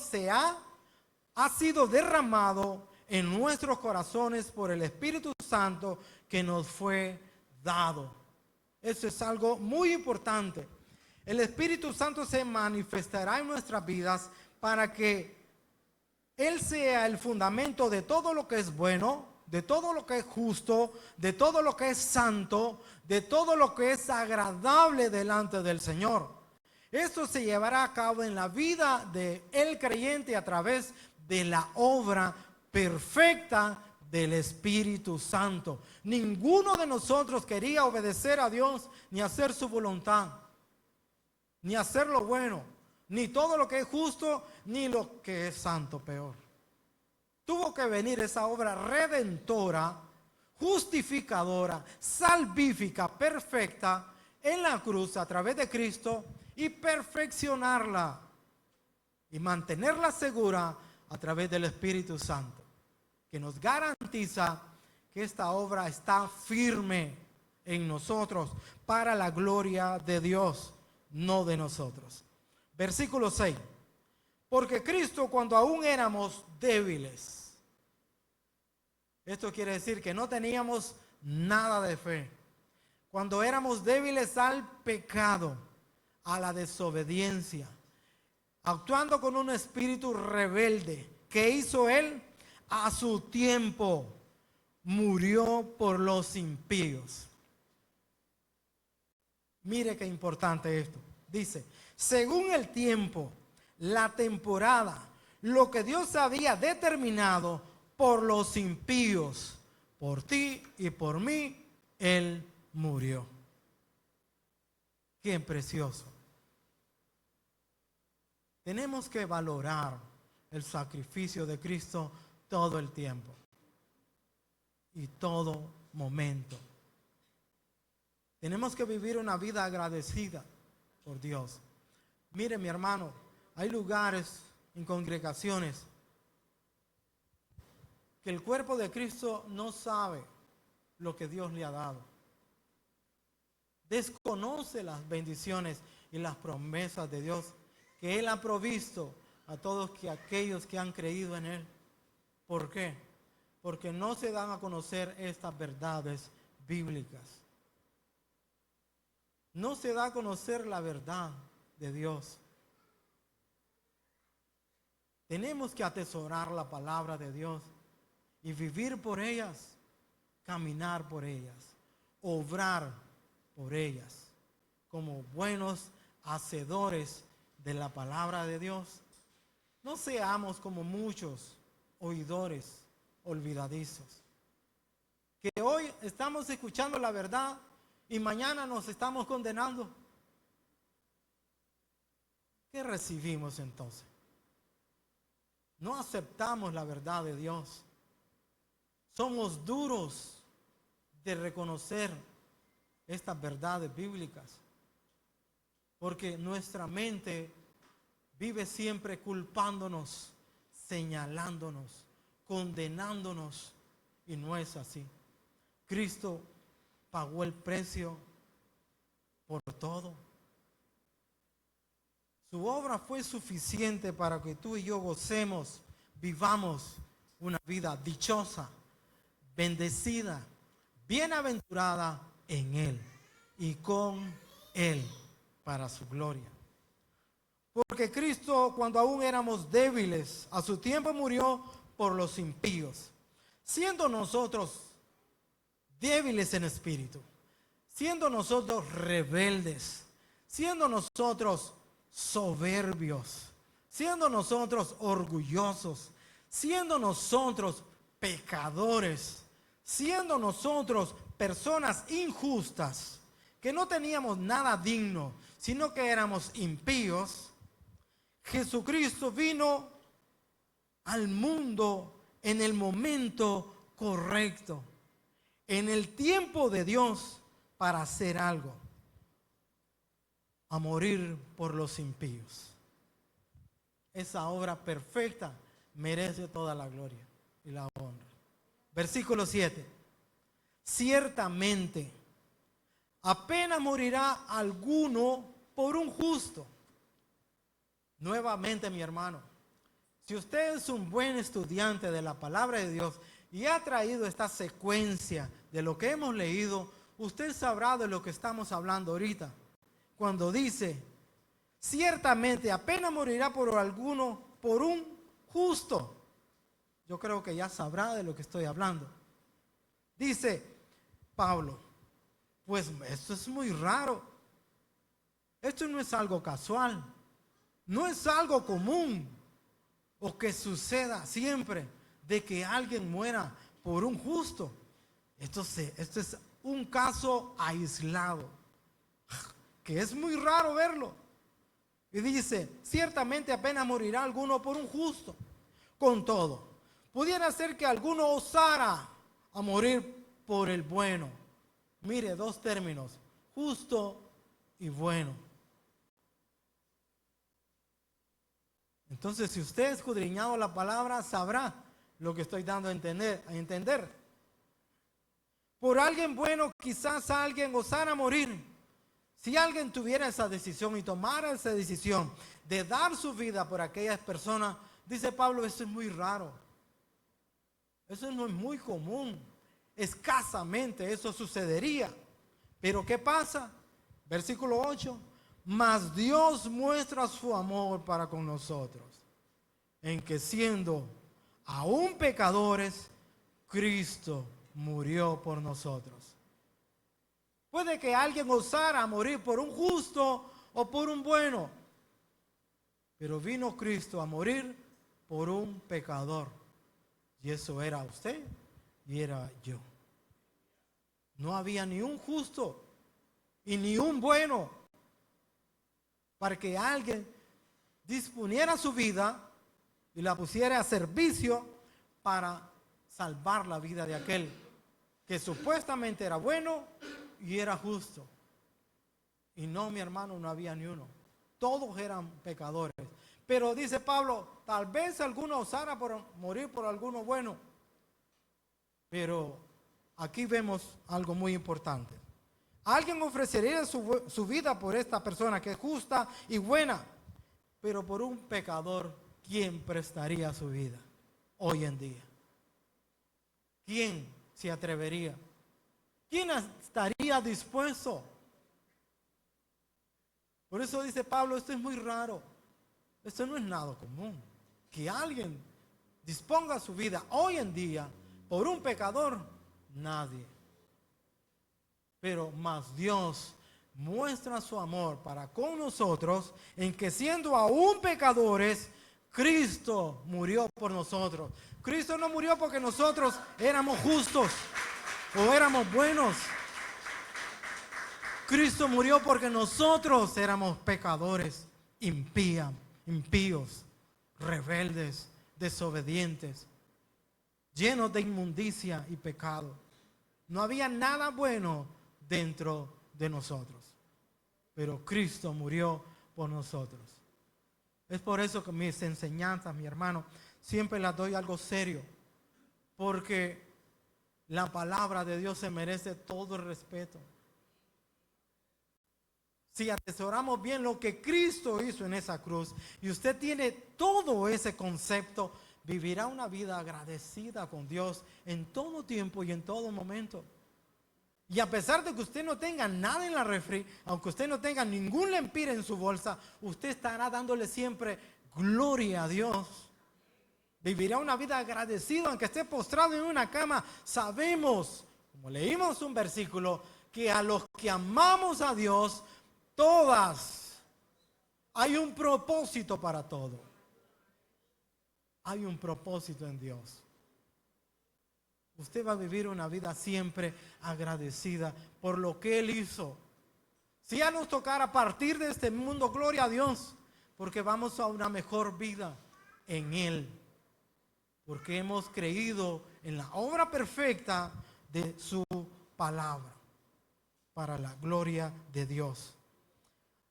ha sido derramado en nuestros corazones por el Espíritu Santo que nos fue dado. Eso es algo muy importante. El Espíritu Santo se manifestará en nuestras vidas para que Él sea el fundamento de todo lo que es bueno, de todo lo que es justo, de todo lo que es santo, de todo lo que es agradable delante del Señor. Esto se llevará a cabo en la vida del creyente a través de la obra perfecta del Espíritu Santo. Ninguno de nosotros quería obedecer a Dios ni hacer su voluntad, ni hacer lo bueno, ni todo lo que es justo, ni lo que es santo, peor. Tuvo que venir esa obra redentora, justificadora, salvífica, perfecta en la cruz a través de Cristo y perfeccionarla y mantenerla segura a través del Espíritu Santo, que nos garantiza que esta obra está firme en nosotros para la gloria de Dios, no de nosotros. Versículo 6. Porque Cristo, cuando aún éramos débiles, esto quiere decir que no teníamos nada de fe, cuando éramos débiles al pecado, a la desobediencia, actuando con un espíritu rebelde, ¿qué hizo Él? A su tiempo murió por los impíos. Mire qué importante esto. Dice, según el tiempo, la temporada, lo que Dios había determinado por los impíos. Por ti y por mí, Él murió. Qué precioso. Tenemos que valorar el sacrificio de Cristo todo el tiempo y todo momento. Tenemos que vivir una vida agradecida por Dios. Mire, mi hermano, hay lugares en congregaciones que el cuerpo de Cristo no sabe lo que Dios le ha dado. Desconoce las bendiciones y las promesas de Dios que Él ha provisto a todos aquellos que han creído en Él. ¿Por qué? Porque no se dan a conocer estas verdades bíblicas. No se da a conocer la verdad de Dios. Tenemos que atesorar la palabra de Dios y vivir por ellas, caminar por ellas, obrar por ellas, como buenos hacedores de la palabra de Dios. No seamos como muchos oidores olvidadizos, que hoy estamos escuchando la verdad y mañana nos estamos condenando. ¿Qué recibimos entonces? No aceptamos la verdad de Dios. Somos duros de reconocer estas verdades bíblicas, porque nuestra mente vive siempre culpándonos, señalándonos, condenándonos, y no es así. Cristo pagó el precio por todo. Su obra fue suficiente para que tú y yo gocemos, vivamos una vida dichosa, bendecida, bienaventurada en Él y con Él para su gloria. Porque Cristo, cuando aún éramos débiles, a su tiempo murió por los impíos, siendo nosotros débiles en espíritu, siendo nosotros rebeldes, siendo nosotros soberbios, siendo nosotros orgullosos, siendo nosotros pecadores, siendo nosotros personas injustas, que no teníamos nada digno, sino que éramos impíos, Jesucristo vino al mundo en el momento correcto, en el tiempo de Dios, para hacer algo, a morir por los impíos. Esa obra perfecta merece toda la gloria y la honra. Versículo 7. Ciertamente, apenas morirá alguno por un justo. Nuevamente, mi hermano, si usted es un buen estudiante de la palabra de Dios y ha traído esta secuencia de lo que hemos leído, usted sabrá de lo que estamos hablando ahorita. Cuando dice, ciertamente apenas morirá por alguno por un justo. Yo creo que ya sabrá de lo que estoy hablando. Dice Pablo, pues esto es muy raro. Esto no es algo casual. No es algo común o que suceda siempre de que alguien muera por un justo. Esto es un caso aislado, que es muy raro verlo. Y dice, ciertamente apenas morirá alguno por un justo. Con todo, pudiera ser que alguno osara a morir por el bueno. Mire, dos términos, justo y bueno. Entonces, si usted ha escudriñado la palabra, sabrá lo que estoy dando a entender. Por alguien bueno, quizás alguien osara morir. Si alguien tuviera esa decisión y tomara esa decisión de dar su vida por aquellas personas, dice Pablo, eso es muy raro. Eso no es muy común. Escasamente eso sucedería. Pero ¿qué pasa? Versículo 8. Mas Dios muestra su amor para con nosotros, en que siendo aún pecadores, Cristo murió por nosotros. Puede que alguien osara morir por un justo o por un bueno, pero vino Cristo a morir por un pecador. Y eso era usted y era yo. No había ni un justo y ni un bueno para que alguien disponiera su vida y la pusiera a servicio para salvar la vida de aquel que supuestamente era bueno y era justo. Y no, mi hermano, no había ni uno. Todos eran pecadores. Pero dice Pablo, tal vez alguno osara por morir por alguno bueno. Pero aquí vemos algo muy importante. Alguien ofrecería su vida por esta persona que es justa y buena. Pero por un pecador, ¿quién prestaría su vida hoy en día? ¿Quién se atrevería? ¿Quién estaría dispuesto? Por eso dice Pablo, esto es muy raro. Esto no es nada común. Que alguien disponga su vida hoy en día por un pecador, nadie. Pero más Dios muestra su amor para con nosotros en que siendo aún pecadores, Cristo murió por nosotros. Cristo no murió porque nosotros éramos justos o éramos buenos. Cristo murió porque nosotros éramos pecadores, impíos, rebeldes, desobedientes, llenos de inmundicia y pecado. No había nada bueno dentro de nosotros, pero Cristo murió por nosotros. Es por eso que mis enseñanzas, mi hermano, siempre las doy algo serio, porque la palabra de Dios se merece todo el respeto. Si atesoramos bien lo que Cristo hizo en esa cruz y usted tiene todo ese concepto, vivirá una vida agradecida con Dios en todo tiempo y en todo momento. Y a pesar de que usted no tenga nada en la refri, aunque usted no tenga ningún lempir en su bolsa, usted estará dándole siempre gloria a Dios. Vivirá una vida agradecida aunque esté postrado en una cama. Sabemos, como leímos un versículo, que a los que amamos a Dios, todas, hay un propósito para todo. Hay un propósito en Dios. Usted va a vivir una vida siempre agradecida por lo que Él hizo. Si ya nos tocara partir de este mundo, gloria a Dios, porque vamos a una mejor vida en Él. Porque hemos creído en la obra perfecta de su palabra, para la gloria de Dios.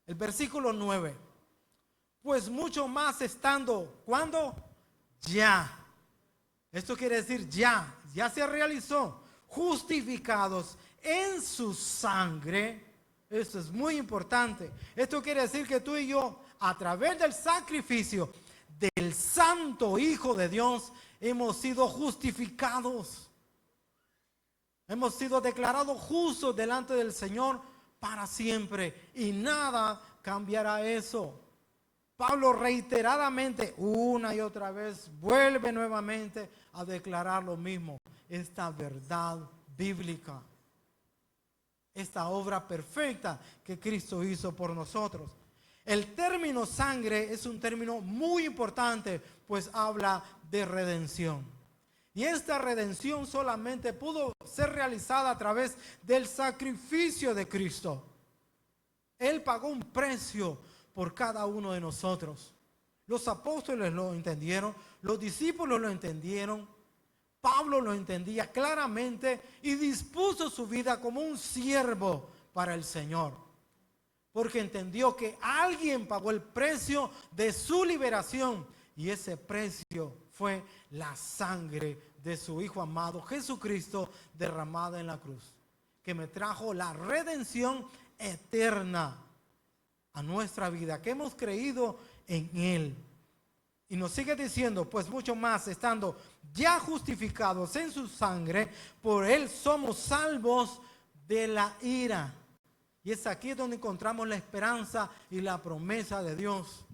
El versículo 9. Pues mucho más estando, ¿cuándo? Ya. Esto quiere decir ya se realizó, justificados en su sangre. Esto es muy importante. Esto quiere decir que tú y yo, a través del sacrificio del Santo Hijo de Dios, hemos sido justificados. Hemos sido declarados justos delante del Señor para siempre. Y nada cambiará eso. Pablo reiteradamente, una y otra vez, vuelve nuevamente a declarar lo mismo. Esta verdad bíblica. Esta obra perfecta que Cristo hizo por nosotros. El término sangre es un término muy importante, pues habla de redención. Y esta redención solamente pudo ser realizada a través del sacrificio de Cristo. Él pagó un precio por cada uno de nosotros. Los apóstoles lo entendieron, los discípulos lo entendieron, Pablo lo entendía claramente y dispuso su vida como un siervo para el Señor. Porque entendió que alguien pagó el precio de su liberación y ese precio fue la sangre de su Hijo amado Jesucristo derramada en la cruz, que me trajo la redención eterna a nuestra vida, que hemos creído en Él. Y nos sigue diciendo, pues mucho más, estando ya justificados en su sangre, por Él somos salvos de la ira. Y es aquí donde encontramos la esperanza y la promesa de Dios.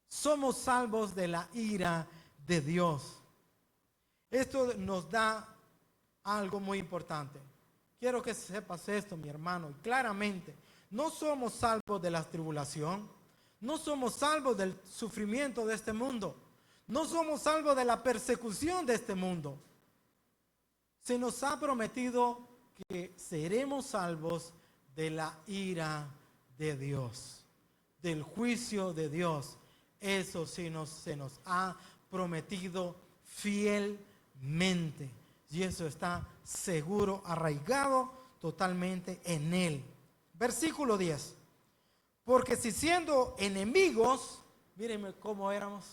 Somos salvos de la ira de Dios. Esto nos da algo muy importante. Quiero que sepas esto, mi hermano, y claramente. No somos salvos de la tribulación, no somos salvos del sufrimiento de este mundo, No somos salvos de la persecución de este mundo. Se nos ha prometido que seremos salvos de la ira de Dios, del juicio de Dios. Eso sí se nos ha prometido fielmente. Y eso está seguro, arraigado totalmente en Él. Versículo 10. Porque si siendo enemigos, mírenme cómo éramos,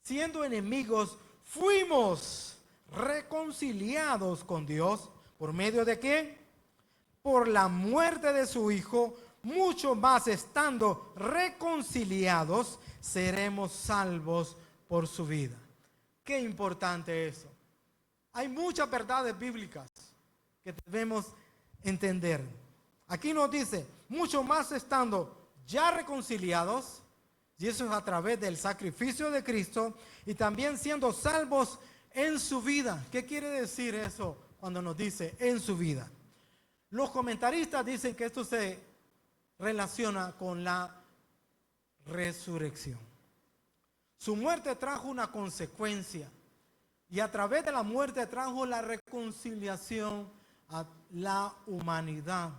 siendo enemigos, fuimos reconciliados con Dios. ¿Por medio de qué? Por la muerte de su Hijo. Mucho más estando reconciliados, seremos salvos por su vida. Qué importante eso. Hay muchas verdades bíblicas que debemos entender. Aquí nos dice, mucho más estando ya reconciliados, y eso es a través del sacrificio de Cristo, y también siendo salvos en su vida. ¿Qué quiere decir eso cuando nos dice en su vida? Los comentaristas dicen que esto se relaciona con la resurrección. Su muerte trajo una consecuencia, y a través de la muerte trajo la reconciliación a la humanidad.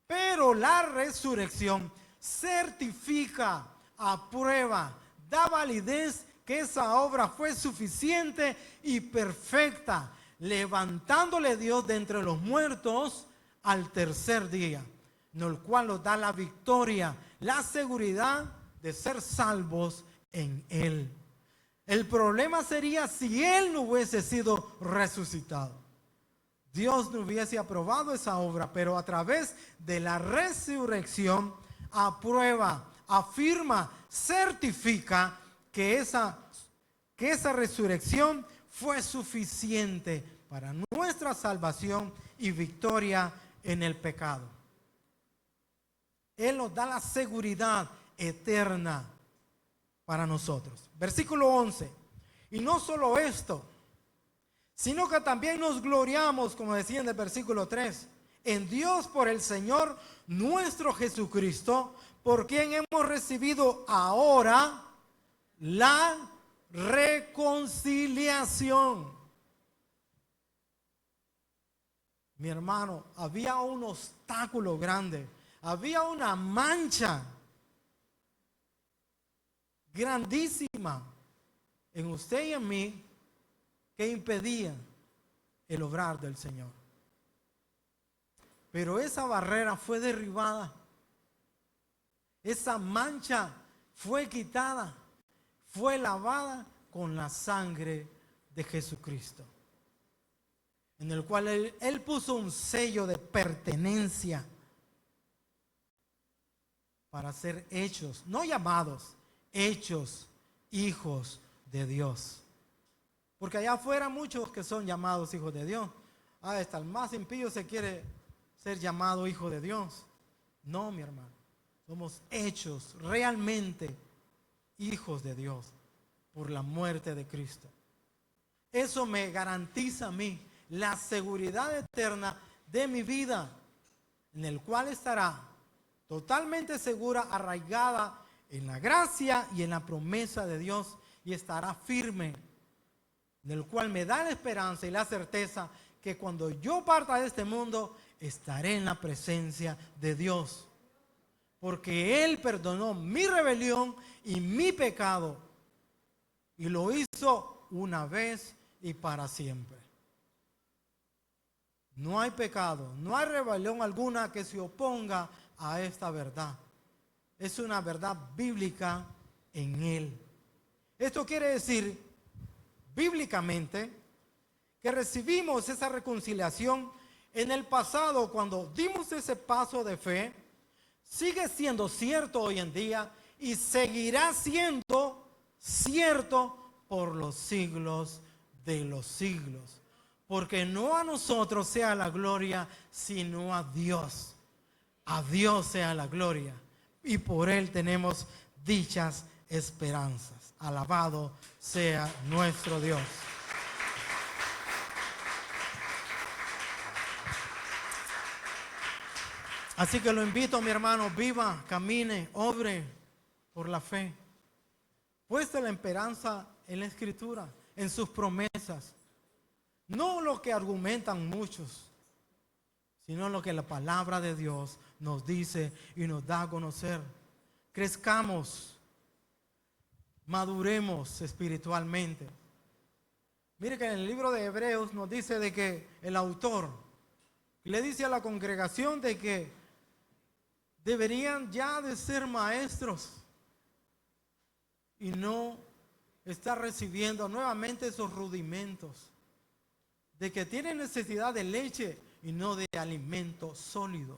Pero la resurrección certifica, aprueba, da validez que esa obra fue suficiente y perfecta, levantándole Dios de entre los muertos al tercer día, en el cual nos da la victoria, la seguridad de ser salvos en Él. El problema sería si Él no hubiese sido resucitado. Dios no hubiese aprobado esa obra, pero a través de la resurrección aprueba, afirma, certifica que esa resurrección fue suficiente para nuestra salvación y victoria en el pecado. Él nos da la seguridad eterna para nosotros. Versículo 11. Y no solo esto, sino que también nos gloriamos, como decía en el versículo 3, en Dios por el Señor nuestro Jesucristo, por quien hemos recibido ahora la reconciliación. Mi hermano, había un obstáculo grande, había una mancha grandísima en usted y en mí que impedía el obrar del Señor. Pero esa barrera fue derribada. Esa mancha fue quitada, fue lavada con la sangre de Jesucristo, en el cual Él puso un sello de pertenencia para ser hechos, no llamados, hechos hijos de Dios. Porque allá afuera muchos que son llamados hijos de Dios. Hasta el más impío se quiere ser llamado hijo de Dios. No, mi hermano. Somos hechos realmente hijos de Dios por la muerte de Cristo. Eso me garantiza a mí la seguridad eterna de mi vida, en el cual estará totalmente segura, arraigada en la gracia y en la promesa de Dios, y estará firme, en el cual me da la esperanza y la certeza que cuando yo parta de este mundo estaré en la presencia de Dios, porque Él perdonó mi rebelión y mi pecado, y lo hizo una vez y para siempre. No hay pecado, no hay rebelión alguna que se oponga a esta verdad. Es una verdad bíblica en Él. Esto quiere decir, bíblicamente, que recibimos esa reconciliación en el pasado cuando dimos ese paso de fe. Sigue siendo cierto hoy en día y seguirá siendo cierto por los siglos de los siglos. Porque no a nosotros sea la gloria, sino a Dios. A Dios sea la gloria. Y por Él tenemos dichas esperanzas. Alabado sea nuestro Dios. Así que lo invito, mi hermano, viva, camine, obre por la fe. puesta la esperanza en la Escritura, en sus promesas. No lo que argumentan muchos, sino lo que la palabra de Dios nos dice y nos da a conocer. Crezcamos, maduremos espiritualmente. Mire que en el libro de Hebreos nos dice de que el autor le dice a la congregación de que deberían ya de ser maestros y no estar recibiendo nuevamente esos rudimentos, de que tienen necesidad de leche y no de alimento sólido.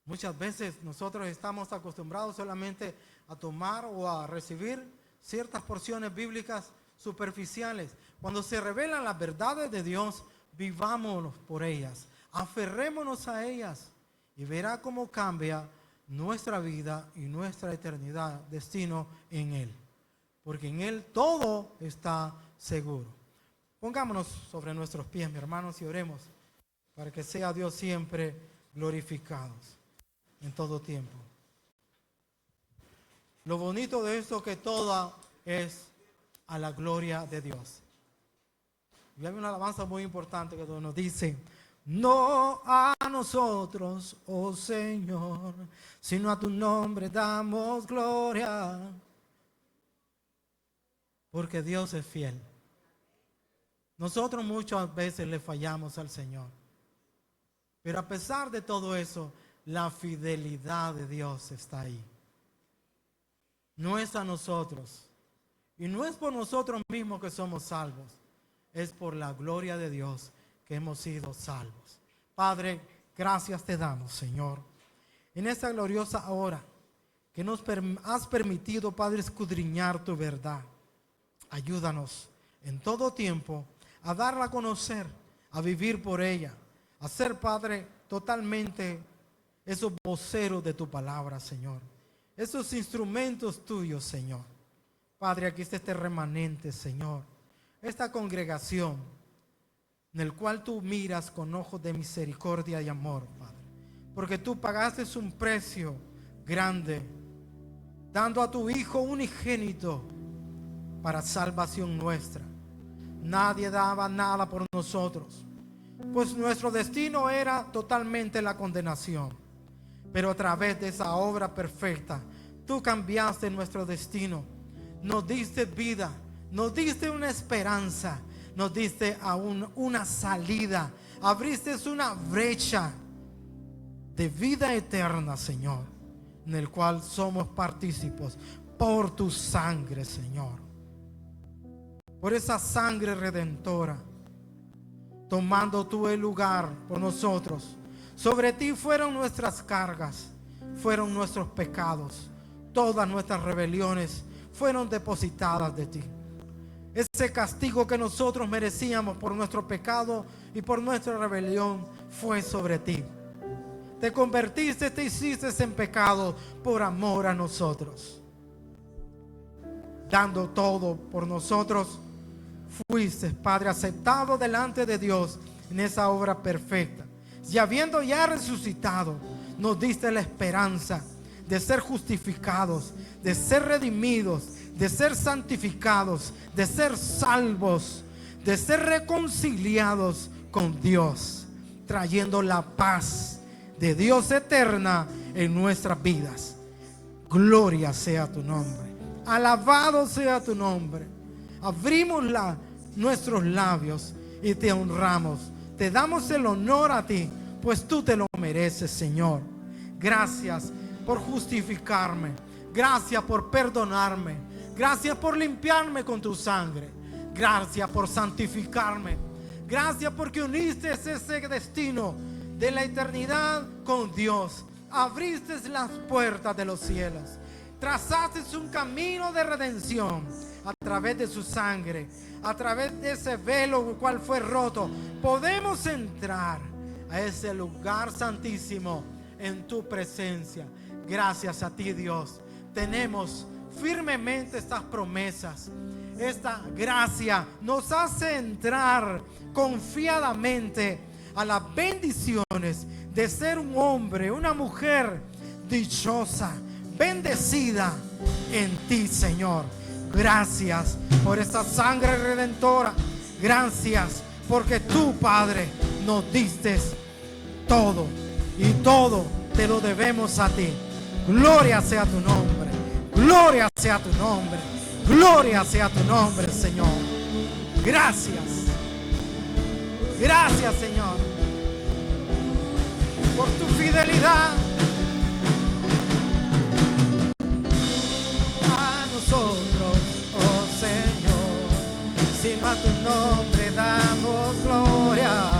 Muchas veces nosotros estamos acostumbrados solamente a tomar o a recibir ciertas porciones bíblicas superficiales. Cuando se revelan las verdades de Dios, vivámonos por ellas, aferrémonos a ellas y verá cómo cambia nuestra vida y nuestra eternidad, destino en Él. Porque en Él todo está seguro. Pongámonos sobre nuestros pies, mis hermanos, y oremos para que sea Dios siempre glorificado en todo tiempo. Lo bonito de esto que todo es a la gloria de Dios. Y hay una alabanza muy importante que nos dice: no a nosotros, oh Señor, sino a tu nombre damos gloria. Porque Dios es fiel. Nosotros muchas veces le fallamos al Señor. Pero a pesar de todo eso, la fidelidad de Dios está ahí. No es a nosotros. Y no es por nosotros mismos que somos salvos. Es por la gloria de Dios que hemos sido salvos. Padre, gracias te damos, Señor, en esta gloriosa hora que nos has permitido, Padre, escudriñar tu verdad. Ayúdanos en todo tiempo a darla a conocer, a vivir por ella, a ser, Padre, totalmente esos voceros de tu palabra, Señor. Esos instrumentos tuyos, Señor. Padre, aquí está este remanente, Señor. Esta congregación en el cual tú miras con ojos de misericordia y amor, Padre. Porque tú pagaste un precio grande, dando a tu Hijo unigénito para salvación nuestra. Nadie daba nada por nosotros, pues nuestro destino era totalmente la condenación. Pero a través de esa obra perfecta, tú cambiaste nuestro destino. Nos diste vida, nos diste una esperanza, nos diste aún una salida. Abriste una brecha de vida eterna, Señor, en el cual somos partícipes por tu sangre, Señor. Por esa sangre redentora, tomando tú el lugar por nosotros. Sobre ti fueron nuestras cargas, fueron nuestros pecados, todas nuestras rebeliones fueron depositadas de ti. Ese castigo que nosotros merecíamos por nuestro pecado y por nuestra rebelión fue sobre ti. Te convertiste, te hiciste en pecado por amor a nosotros. Dando todo por nosotros, fuiste, Padre, aceptado delante de Dios en esa obra perfecta. Y habiendo ya resucitado, nos diste la esperanza de ser justificados, de ser redimidos, de ser santificados, de ser salvos, de ser reconciliados con Dios, trayendo la paz de Dios eterna en nuestras vidas. Gloria sea tu nombre, alabado sea tu nombre. Abrimos nuestros labios y te honramos. Te damos el honor a ti, pues tú te lo mereces, Señor. Gracias por justificarme. Gracias por perdonarme. Gracias por limpiarme con tu sangre. Gracias por santificarme. Gracias porque uniste ese destino de la eternidad con Dios. Abriste las puertas de los cielos. Trazaste un camino de redención a través de su sangre, a través de ese velo el cual fue roto. Podemos entrar a ese lugar santísimo en tu presencia. Gracias a ti, Dios. Tenemos firmemente estas promesas. Esta gracia nos hace entrar confiadamente a las bendiciones de ser un hombre, una mujer dichosa, bendecida en ti, Señor. Gracias por esta sangre redentora. Gracias porque tú, Padre, nos diste todo y todo te lo debemos a ti. Gloria sea tu nombre. Gloria sea tu nombre. Gloria sea tu nombre, Señor. Gracias. Gracias, Señor, por tu fidelidad a nosotros, oh Señor. Sino a tu nombre damos gloria.